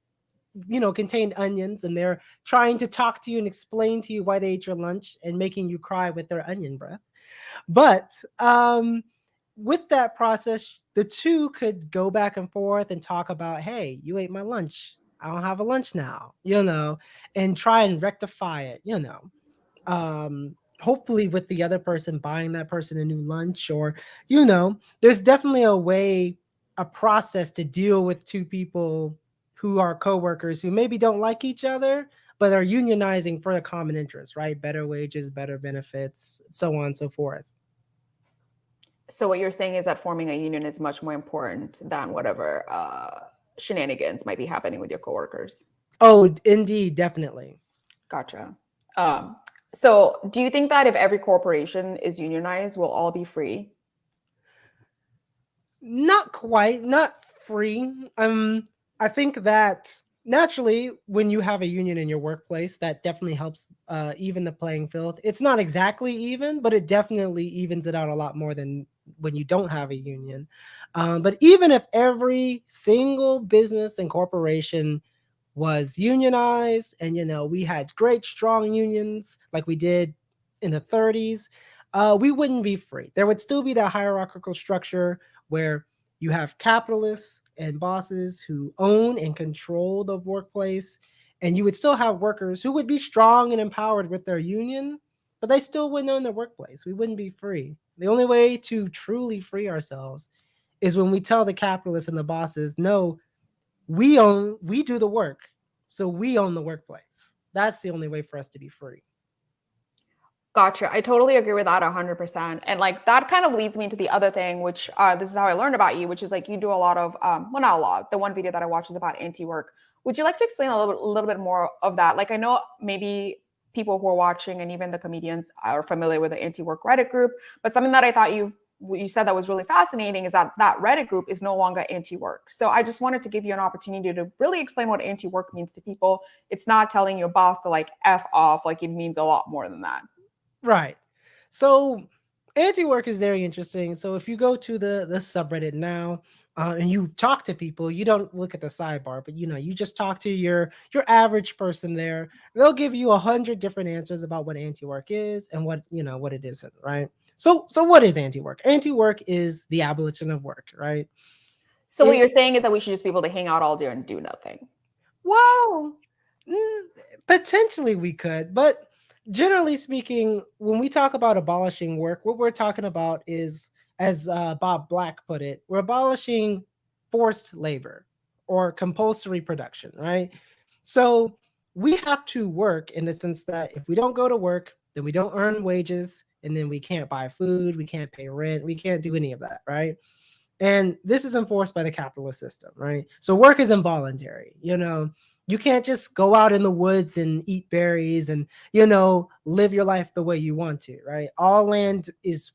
contained onions and they're trying to talk to you and explain to you why they ate your lunch and making you cry with their onion breath. But with that process, the two could go back and forth and talk about, hey, you ate my lunch, I don't have a lunch now, and try and rectify it, hopefully with the other person buying that person a new lunch, or there's definitely a process to deal with two people who are coworkers who maybe don't like each other but are unionizing for a common interest, right? Better wages, better benefits, so on and so forth. So what you're saying is that forming a union is much more important than whatever shenanigans might be happening with your coworkers. Oh, indeed, definitely. Gotcha. So do you think that if every corporation is unionized, we'll all be free? Not quite, not free. I think that naturally, when you have a union in your workplace, that definitely helps even the playing field. It's not exactly even, but it definitely evens it out a lot more than when you don't have a union. But even if every single business and corporation was unionized and we had great strong unions like we did in the 30s, we wouldn't be free. There would still be that hierarchical structure where you have capitalists and bosses who own and control the workplace, and you would still have workers who would be strong and empowered with their union, but they still wouldn't own the workplace. We wouldn't be free. The only way to truly free ourselves is when we tell the capitalists and the bosses, no, we do the work, so we own the workplace. That's the only way for us to be free. Gotcha. I totally agree with that 100%. And like that kind of leads me to the other thing, which this is how I learned about you, which is like you do a lot of, well, not a lot. The one video that I watched is about anti-work. Would you like to explain a little bit more of that? Like I know maybe people who are watching and even the comedians are familiar with the anti-work Reddit group. But something that I thought you said that was really fascinating is that Reddit group is no longer anti-work. So I just wanted to give you an opportunity to really explain what anti-work means to people. It's not telling your boss to like F off, like it means a lot more than that. Right. So anti-work is very interesting. So if you go to the subreddit now, and you talk to people, you don't look at the sidebar, but you just talk to your average person there. They'll give you 100 different answers about what anti-work is and what what it isn't, right? So what is anti-work? Anti-work is the abolition of work, right? So what you're saying is that we should just be able to hang out all day and do nothing. Well, potentially we could, but generally speaking, when we talk about abolishing work, what we're talking about is, as Bob Black put it, we're abolishing forced labor or compulsory production, right? So we have to work in the sense that if we don't go to work, then we don't earn wages, and then we can't buy food, we can't pay rent, we can't do any of that, right? And this is enforced by the capitalist system, right? So work is involuntary. You can't just go out in the woods and eat berries and, live your life the way you want to, right? All land is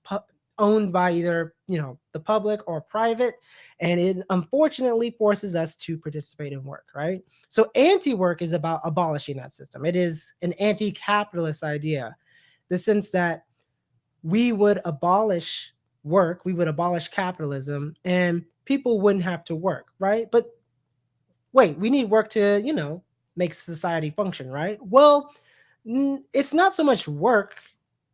owned by either, the public or private. And it unfortunately forces us to participate in work, right? So anti-work is about abolishing that system. It is an anti-capitalist idea, the sense that we would abolish work, we would abolish capitalism, and people wouldn't have to work, right? But wait, we need work to, make society function, right? Well, it's not so much work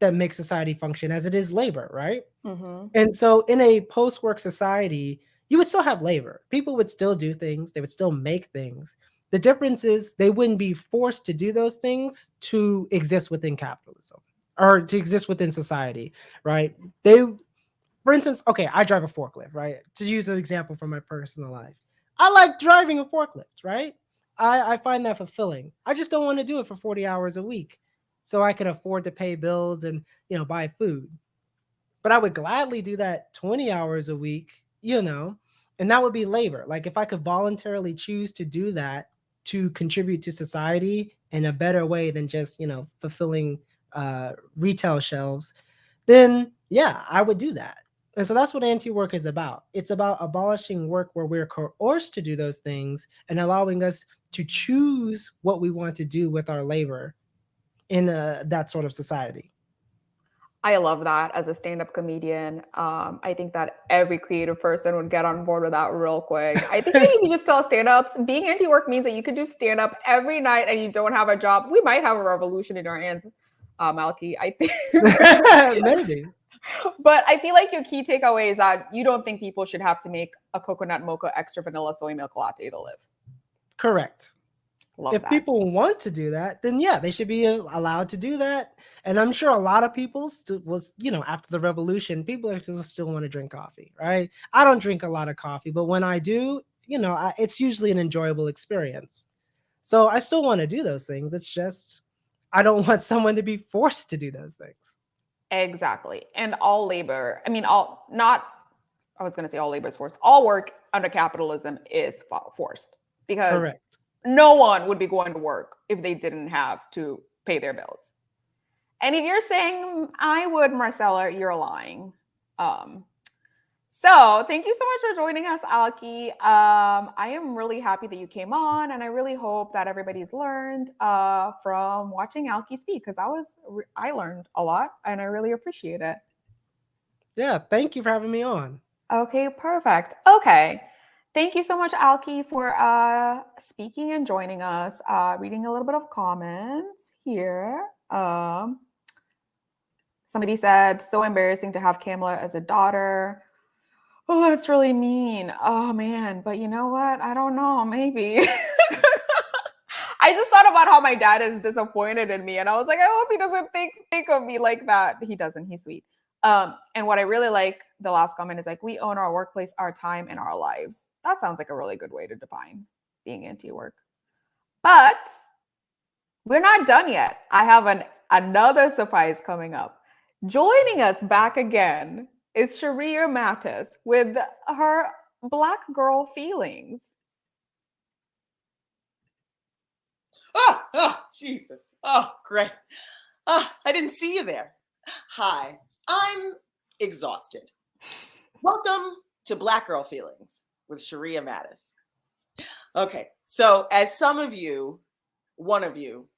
that makes society function as it is labor, right? Mm-hmm. And so in a post-work society, you would still have labor. People would still do things, they would still make things. The difference is they wouldn't be forced to do those things to exist within capitalism or to exist within society, right? For instance, okay, I drive a forklift, right? To use an example from my personal life. I like driving a forklift, right? I find that fulfilling. I just don't want to do it for 40 hours a week so I can afford to pay bills and, buy food. But I would gladly do that 20 hours a week, and that would be labor. Like if I could voluntarily choose to do that to contribute to society in a better way than just, fulfilling retail shelves, then yeah, I would do that. And so that's what anti-work is about. It's about abolishing work where we're coerced to do those things and allowing us to choose what we want to do with our labor in that sort of society. I love that as a stand-up comedian. I think that every creative person would get on board with that real quick. I think that you can just tell stand-ups, being anti-work means that you can do stand-up every night and you don't have a job. We might have a revolution in our hands, Malky, I think. Maybe. But I feel like your key takeaway is that you don't think people should have to make a coconut mocha extra vanilla soy milk latte to live. Correct. Love if that. people want to do that, then yeah, they should be allowed to do that. And I'm sure a lot of people after the revolution, people are still want to drink coffee, right? I don't drink a lot of coffee, but when I do, it's usually an enjoyable experience. So I still want to do those things. It's just, I don't want someone to be forced to do those things. Exactly. And all labor, I was going to say all labor is forced. All work under capitalism is forced because Correct. No one would be going to work if they didn't have to pay their bills. And if you're saying I would, Marcela, you're lying. So thank you so much for joining us, Alki. I am really happy that you came on, and I really hope that everybody's learned from watching Alki speak, because I learned a lot, and I really appreciate it. Yeah, thank you for having me on. Okay, perfect. Okay. Thank you so much, Alki, for speaking and joining us. Reading a little bit of comments here. Somebody said, so embarrassing to have Kamala as a daughter. Oh, that's really mean. Oh, man. But you know what? I don't know. Maybe. I just thought about how my dad is disappointed in me. And I was like, I hope he doesn't think of me like that. He doesn't. He's sweet. And what I really like, the last comment is like, we own our workplace, our time, and our lives. That sounds like a really good way to define being anti-work. But we're not done yet. I have another surprise coming up. Joining us back again is Sharia Mattis with her Black Girl Feelings. Jesus. Oh, great. I didn't see you there. Hi, I'm exhausted. Welcome to Black Girl Feelings with Sharia Mattis. Okay, so as some of you, one of you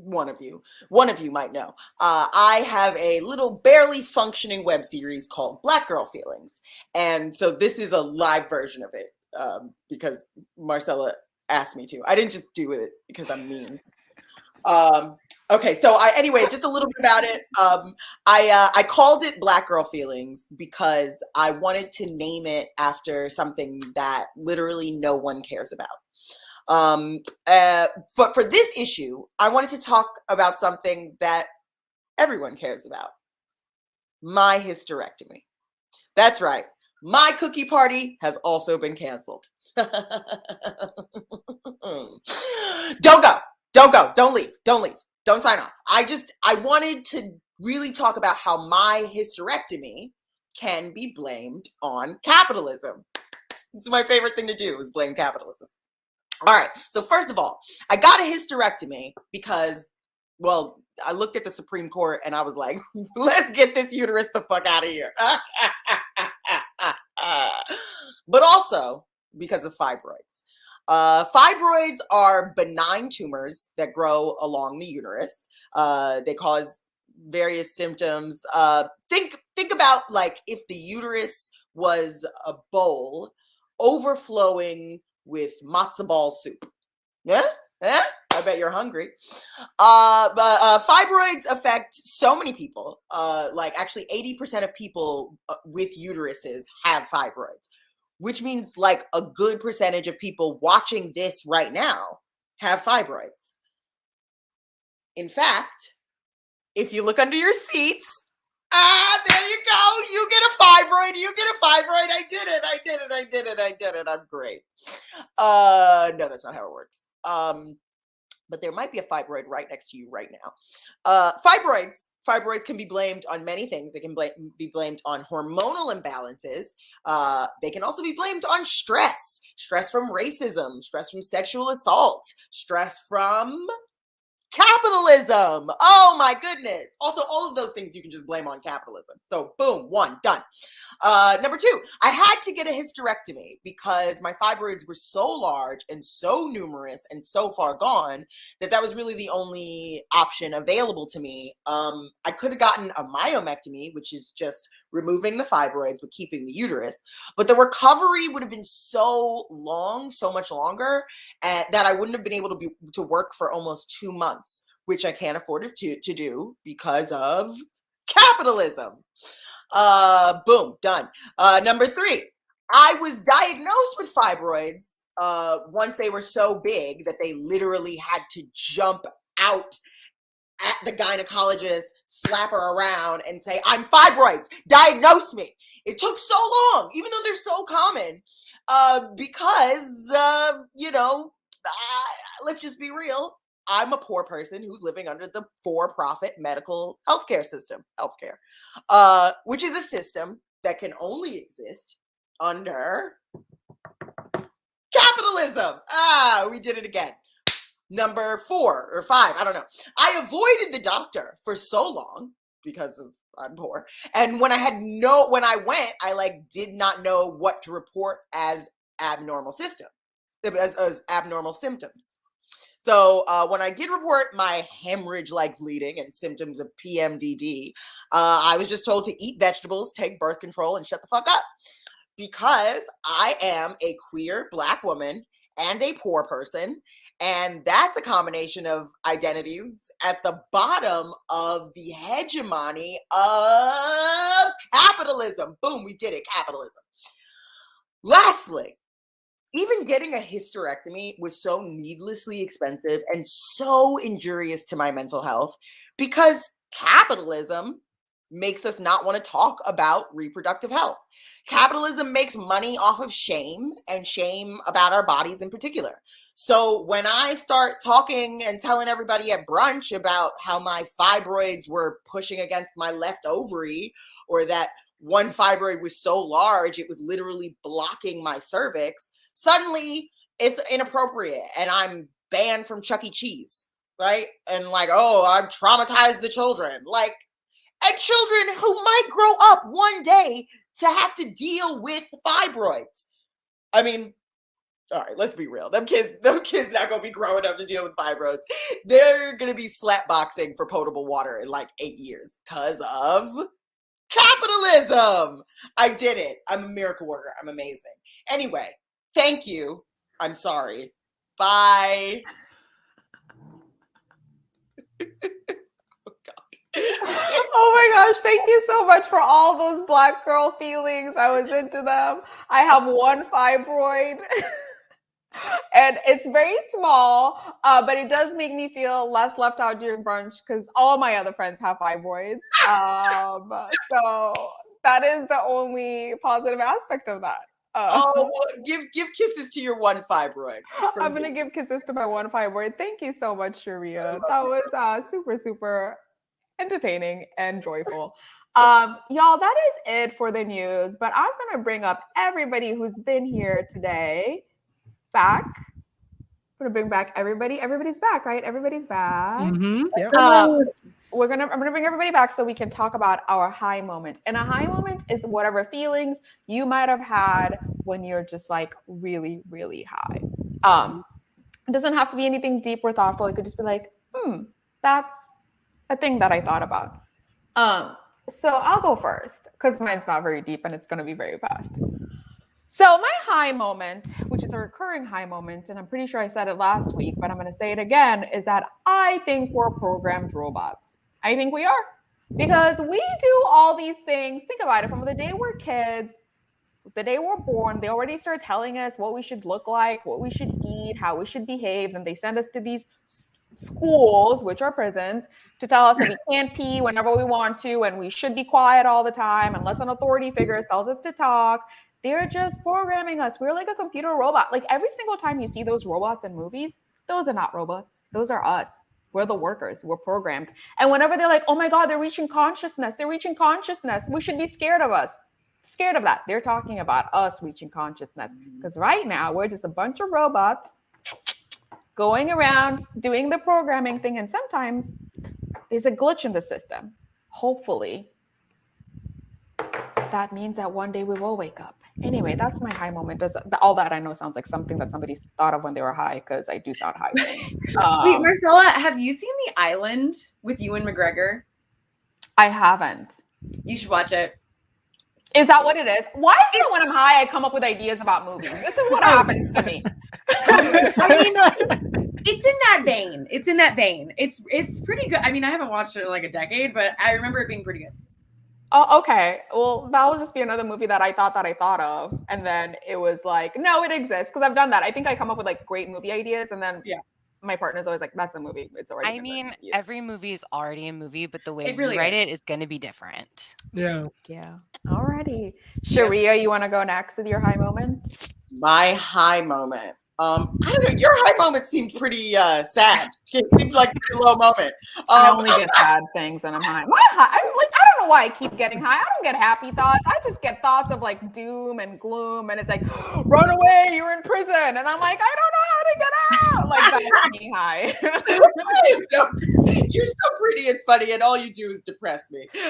might know, I have a little barely functioning web series called Black Girl Feelings. And so this is a live version of it because Marcela asked me to. I didn't just do it because I'm mean. Okay, so anyway, just a little bit about it. I called it Black Girl Feelings because I wanted to name it after something that literally no one cares about. But for this issue, I wanted to talk about something that everyone cares about. My hysterectomy. That's right. My cookie party has also been canceled. Don't go. Don't go. Don't leave. Don't leave. Don't sign off. I wanted to really talk about how my hysterectomy can be blamed on capitalism. It's my favorite thing to do is blame capitalism. All right. So first of all, I got a hysterectomy because, well, I looked at the Supreme Court and I was like, let's get this uterus the fuck out of here. But also because of fibroids. Fibroids are benign tumors that grow along the uterus. They cause various symptoms. Think about like if the uterus was a bowl overflowing with matzo ball soup. Yeah? I bet you're hungry. But fibroids affect so many people. Like actually 80% of people with uteruses have fibroids, which means like a good percentage of people watching this right now have fibroids. In fact, if you look under your seats, there you go. You get a fibroid. You get a fibroid. I did it. I'm great. No, that's not how it works. But there might be a fibroid right next to you right now. Fibroids can be blamed on many things. They can be blamed on hormonal imbalances. They can also be blamed on stress from racism, stress from sexual assault, stress from capitalism. Oh my goodness. Also, all of those things you can just blame on capitalism. So boom, one, done. Number two, I had to get a hysterectomy because my fibroids were so large and so numerous and so far gone that was really the only option available to me. I could have gotten a myomectomy, which is just removing the fibroids but keeping the uterus, but the recovery would have been so long, so much longer, that I wouldn't have been able to work for almost 2 months, which I can't afford to do because of capitalism. Boom, done. Number three, I was diagnosed with fibroids once they were so big that they literally had to jump out at the gynecologist, slap her around and say, I'm fibroids, diagnose me. It took so long, even though they're so common, because, let's just be real. I'm a poor person who's living under the for-profit medical healthcare system, which is a system that can only exist under capitalism. We did it again. Number 4 or 5, I don't know. I avoided the doctor for so long because I'm poor. And when I went, I did not know what to report as abnormal as abnormal symptoms. So when I did report my hemorrhage-like bleeding and symptoms of PMDD, I was just told to eat vegetables, take birth control, and shut the fuck up. Because I am a queer Black woman and a poor person, and that's a combination of identities at the bottom of the hegemony of capitalism. Boom, we did it, capitalism. Lastly, even getting a hysterectomy was so needlessly expensive and so injurious to my mental health because capitalism makes us not want to talk about reproductive health. Capitalism makes money off of shame and shame about our bodies in particular. So when I start talking and telling everybody at brunch about how my fibroids were pushing against my left ovary, or that one fibroid was so large it was literally blocking my cervix, suddenly it's inappropriate and I'm banned from Chuck E. Cheese. right? And like, oh, I've traumatized the children. Like, and children who might grow up one day to have to deal with fibroids. I mean, all right, let's be real. Them kids not gonna be growing up to deal with fibroids. They're gonna be slapboxing for potable water in like 8 years because of capitalism. I did it. I'm a miracle worker. I'm amazing. Anyway, thank you. I'm sorry. Bye. Oh my gosh, thank you so much for all those Black girl feelings. I was into them. I have one fibroid. And it's very small, but it does make me feel less left out during brunch because all of my other friends have fibroids. So that is the only positive aspect of that. Give kisses to your one fibroid. I'm gonna give kisses to my one fibroid. Thank you so much, Sharia. That was super, super entertaining and joyful. Y'all, that is it for the news. But I'm gonna bring up everybody who's been here today. Back. I'm gonna bring back everybody. Everybody's back, right? Everybody's back. Yep. I'm gonna bring everybody back so we can talk about our high moment. And a high moment is whatever feelings you might have had when you're just like really, really high. It doesn't have to be anything deep or thoughtful. It could just be like, that's a thing that I thought about. So I'll go first because mine's not very deep and it's gonna be very fast. So my high moment, which is a recurring high moment, and I'm pretty sure I said it last week, but I'm going to say it again, is that I think we're programmed robots. I think we are. Because we do all these things. Think about it. From the day we're kids, the day we're born, they already start telling us what we should look like, what we should eat, how we should behave. And they send us to these schools, which are prisons, to tell us that we can't pee whenever we want to, and we should be quiet all the time unless an authority figure tells us to talk. They're just programming us. We're like a computer robot. Like every single time you see those robots in movies, those are not robots. Those are us. We're the workers. We're programmed. And whenever they're like, oh my God, they're reaching consciousness. They're reaching consciousness. We should be scared of us. Scared of that. They're talking about us reaching consciousness. Because right now, we're just a bunch of robots going around doing the programming thing. And sometimes there's a glitch in the system. Hopefully, that means that one day we will wake up. Anyway, that's my high moment. All that I know sounds like something that somebody thought of when they were high, because I do sound high. Wait, Marcela, have you seen The Island with Ewan McGregor? I haven't. You should watch it. Is that what it is? Why is it when I'm high, I come up with ideas about movies? This is what happens to me. I mean, it's in that vein. It's in that vein. It's pretty good. I mean, I haven't watched it in like a decade, but I remember it being pretty good. Oh, okay. Well, that will just be another movie that I thought of. And then it was like, no, it exists. Because I've done that. I think I come up with like great movie ideas. And then my partner's always like, that's a movie. It's already. I mean, every movie is already a movie, but the way It really you write is. it is going to be different. Yeah. Yeah. Alrighty. Sharia, you want to go next with your high moment? My high moment. I don't know. Your high moment seemed pretty sad. It seemed like a pretty low moment. I only get sad things when I'm high. My high, I'm like, I don't know why I keep getting high. I don't get happy thoughts. I just get thoughts of like doom and gloom, and it's like, run away, you're in prison, and I'm like, I don't know how to get out. Like that's me high. You're so pretty and funny, and all you do is depress me. No,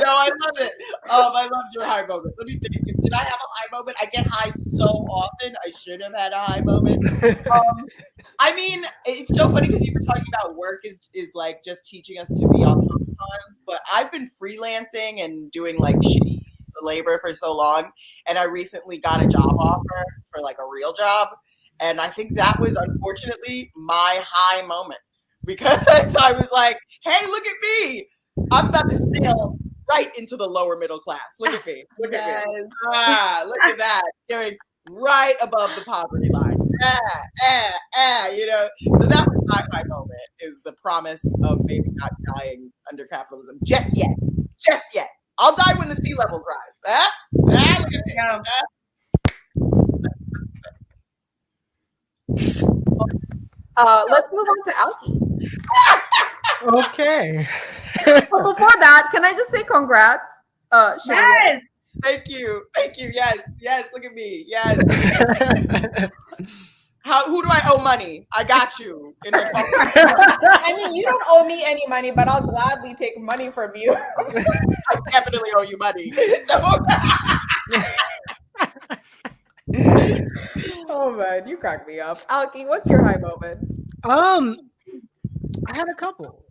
I love it. I loved your high moment. Let me think. Did I have a high moment? I get high so often. I should have had a high moment. I mean, it's so funny because you were talking about work is like just teaching us to be automatons. But I've been freelancing and doing like shitty labor for so long, and I recently got a job offer for like a real job, and I think that was unfortunately my high moment because I was like, "Hey, look at me! I'm about to sail right into the lower middle class. Look at me. Look at me. Look at that. Going right above the poverty line. You know. So that was my high moment, is the promise of maybe not dying under capitalism just yet. Just yet. I'll die when the sea levels rise. Look at me. Yeah. Let's move on to Alki. Okay. But before that, can I just say congrats? Sharia? Yes. Thank you. Yes. Look at me. Yes. Who do I owe money? I got you. I mean, you don't owe me any money, but I'll gladly take money from you. I definitely owe you money. So Oh man, you crack me up. Alki, what's your high moment? I had a couple.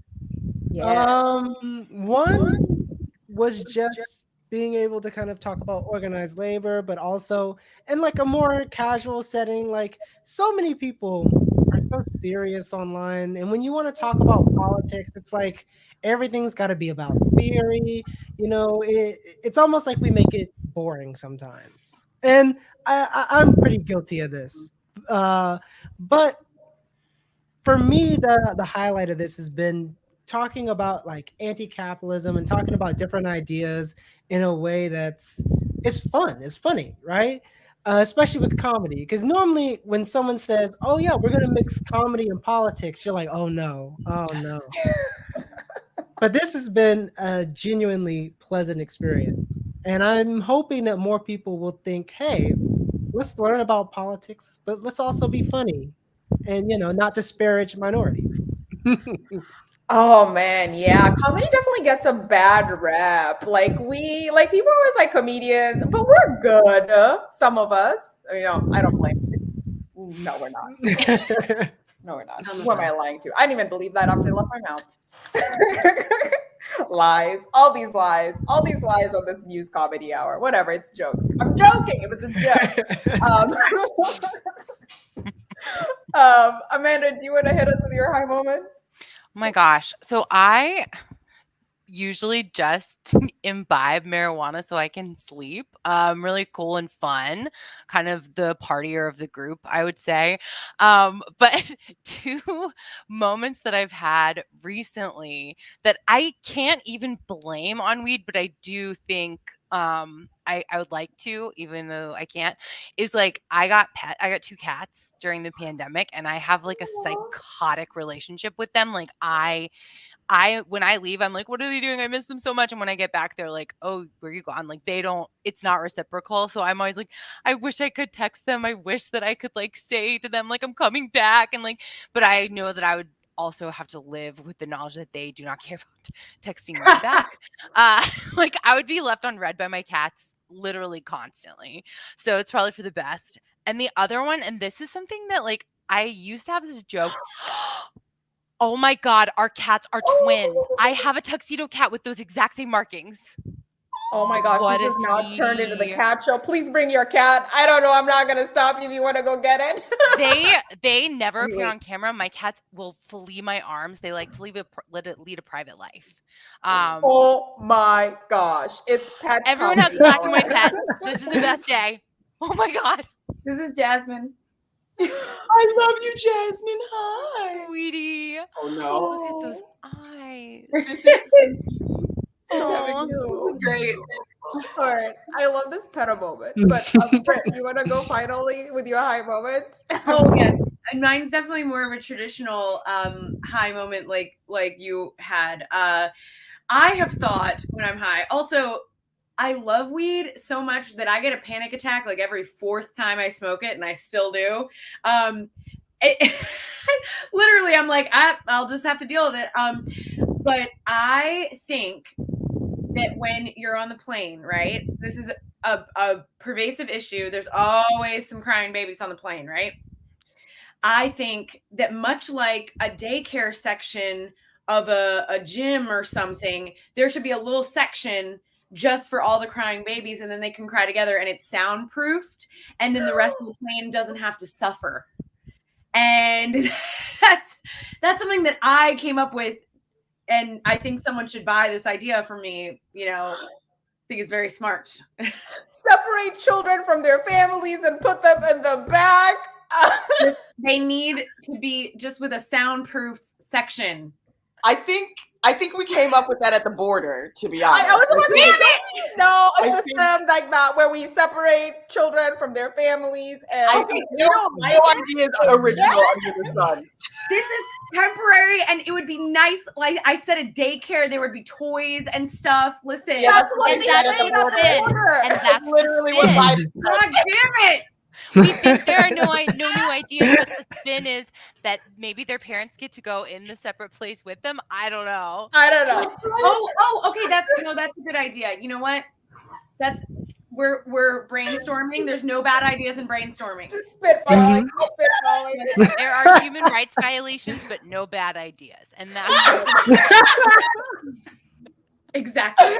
Yeah. One was just being able to kind of talk about organized labor, but also in like a more casual setting. Like so many people are so serious online, and when you want to talk about politics, it's like everything's got to be about theory. It's almost like we make it boring sometimes, and I'm pretty guilty of this. But for me, the highlight of this has been talking about like anti-capitalism and talking about different ideas in a way it's fun, it's funny, right? Especially with comedy, because normally when someone says, "Oh yeah, we're gonna mix comedy and politics," you're like, "Oh no, oh no." But this has been a genuinely pleasant experience, and I'm hoping that more people will think, "Hey, let's learn about politics, but let's also be funny and not disparage minorities." Oh man, yeah. Comedy definitely gets a bad rep. Like people are always like comedians, but we're good. Some of us. I don't blame you. No, we're not. No, we're not. Who am I lying to? I didn't even believe that after it left my mouth. Lies. All these lies. All these lies on this news comedy hour. Whatever, it's jokes. I'm joking. It was a joke. Amanda, do you want to hit us with your high moment? Oh my gosh. So I usually just imbibe marijuana so I can sleep. Really cool and fun, kind of the partier of the group, I would say. But two moments that I've had recently that I can't even blame on weed, but I do think I would like to, even though I can't, is like I got two cats during the pandemic, and I have like a psychotic relationship with them. Like when I leave, I'm like, what are they doing? I miss them so much. And when I get back, they're like, oh, where you gone? Like it's not reciprocal. So I'm always like, I wish I could text them. I wish that I could like say to them, like, I'm coming back. And like, but I know that I would also have to live with the knowledge that they do not care about texting me back. Like I would be left on red by my cats literally constantly. So it's probably for the best. And the other one, and this is something that like I used to have as a joke. Oh my God, our cats are twins. I have a tuxedo cat with those exact same markings. Oh my gosh, What this a is now turned into the sweetie. cat show. Please bring your cat. I don't know. I'm not going to stop you if you want to go get it. They never appear Wait. on camera. My cats will flee my arms. They like to lead a private life. Oh my gosh. It's pet. Everyone has black and white pets. This is the best day. Oh my God. This is Jasmine. I love you, Jasmine. Hi. Sweetie. Oh no. Look at those eyes. This is Aw. This is great. All right. I love this pedo moment. But Britt, you want to go finally with your high moment? Oh yes, and mine's definitely more of a traditional high moment, like you had. I have thought when I'm high. Also, I love weed so much that I get a panic attack like every fourth time I smoke it, and I still do. Literally, I'm like, I'll just have to deal with it. But I think that when you're on the plane, right? This is a pervasive issue. There's always some crying babies on the plane, right? I think that much like a daycare section of a gym or something, there should be a little section just for all the crying babies, and then they can cry together, and it's soundproofed, and then the rest of the plane doesn't have to suffer. And that's something that I came up with, and I think someone should buy this idea for me. I think it's very smart. Separate children from their families and put them in the back. They need to be just with a soundproof section. I think we came up with that at the border, to be honest. I was about to say, no, a I system like that where we separate children from their families. And I think no idea is original under the sun. This is temporary, and it would be nice. Like I said, a daycare, there would be toys and stuff. Listen, Yeah, that's what and they said that's at the the border. spin. And that's literally the what spin. life is. God damn it! We think there are no new ideas, but the spin is that maybe their parents get to go in the separate place with them. I don't know. I don't know. Okay. That's a good idea. You know what? We're brainstorming. There's no bad ideas in brainstorming. Just spitballing. There are human rights violations, but no bad ideas, and that's Exactly.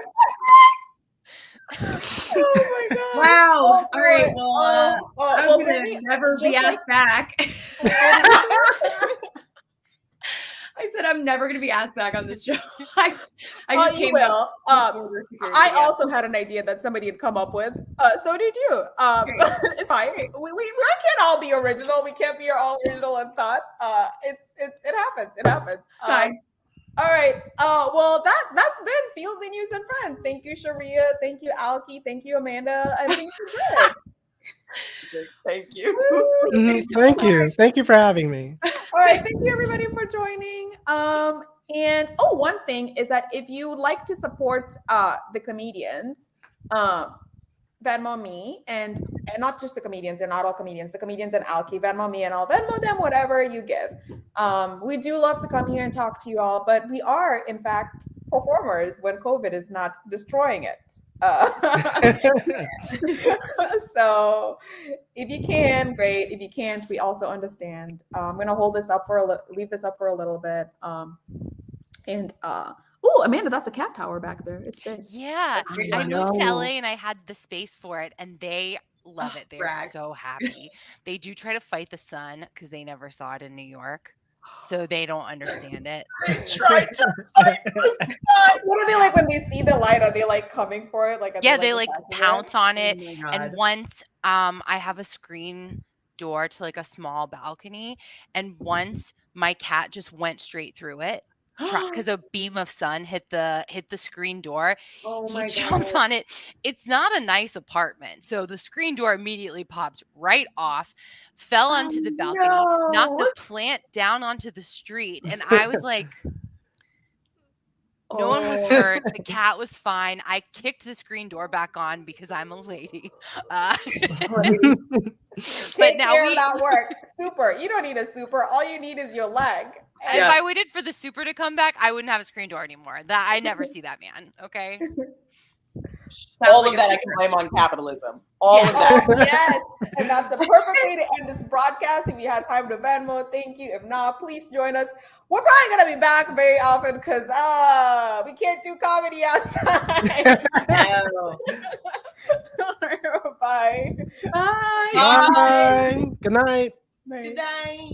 Oh my god! Wow. Oh, All right. boy. Well, I'm well, gonna maybe never be just asked back. I said I'm never gonna be asked back on this show. I just you came will. up with border security, I yeah. also had an idea that somebody had come up with. So did you. It's fine. We can't all be original. We can't be all original in thought. It happens. It happens. Fine. All right. Well, that's been Field the News and Friends. Thank you, Sharia. Thank you, Alki. Thank you, Amanda. I think you're good. Thank you. Thank you. Thank you for having me. All right. Thank you, everybody, for joining. And one thing is that if you would like to support the comedians, Venmo me and not just the comedians. They're not all comedians. The comedians and Alki, Venmo me, and I'll Venmo them whatever you give. We do love to come here and talk to you all, but we are, in fact, performers when COVID is not destroying it. So if you can, great. If you can't, we also understand. I'm gonna leave this up for a little bit. Amanda, that's a cat tower back there. It's big. Yeah. I moved to LA and I had the space for it, and they love it. They're brag. so happy. They do try to fight the sun because they never saw it in New York, so they don't understand it. Try to fight the sun. What are they like when they see the light? Are they like coming for it? Like Yeah, they like pounce on it. Oh my And God. once I have a screen door to like a small balcony, and once my cat just went straight through it because a beam of sun hit the screen door. Oh He my jumped God. on it. It's not a nice apartment, so the screen door immediately popped right off, fell onto the balcony, knocked the plant down onto the street, and I was like, no one was hurt. The cat was fine. I kicked the screen door back on because I'm a lady. Take care of that work. Super. You don't need a super. All you need is your leg. If I waited for the super to come back, I wouldn't have a screen door anymore. That I never see that man. Okay. All of that I can blame on capitalism. All of that. Yes. And that's a perfect way to end this broadcast. If you had time to Venmo, thank you. If not, please join us. We're probably going to be back very often because we can't do comedy outside. Bye. Bye. Good night. Good night.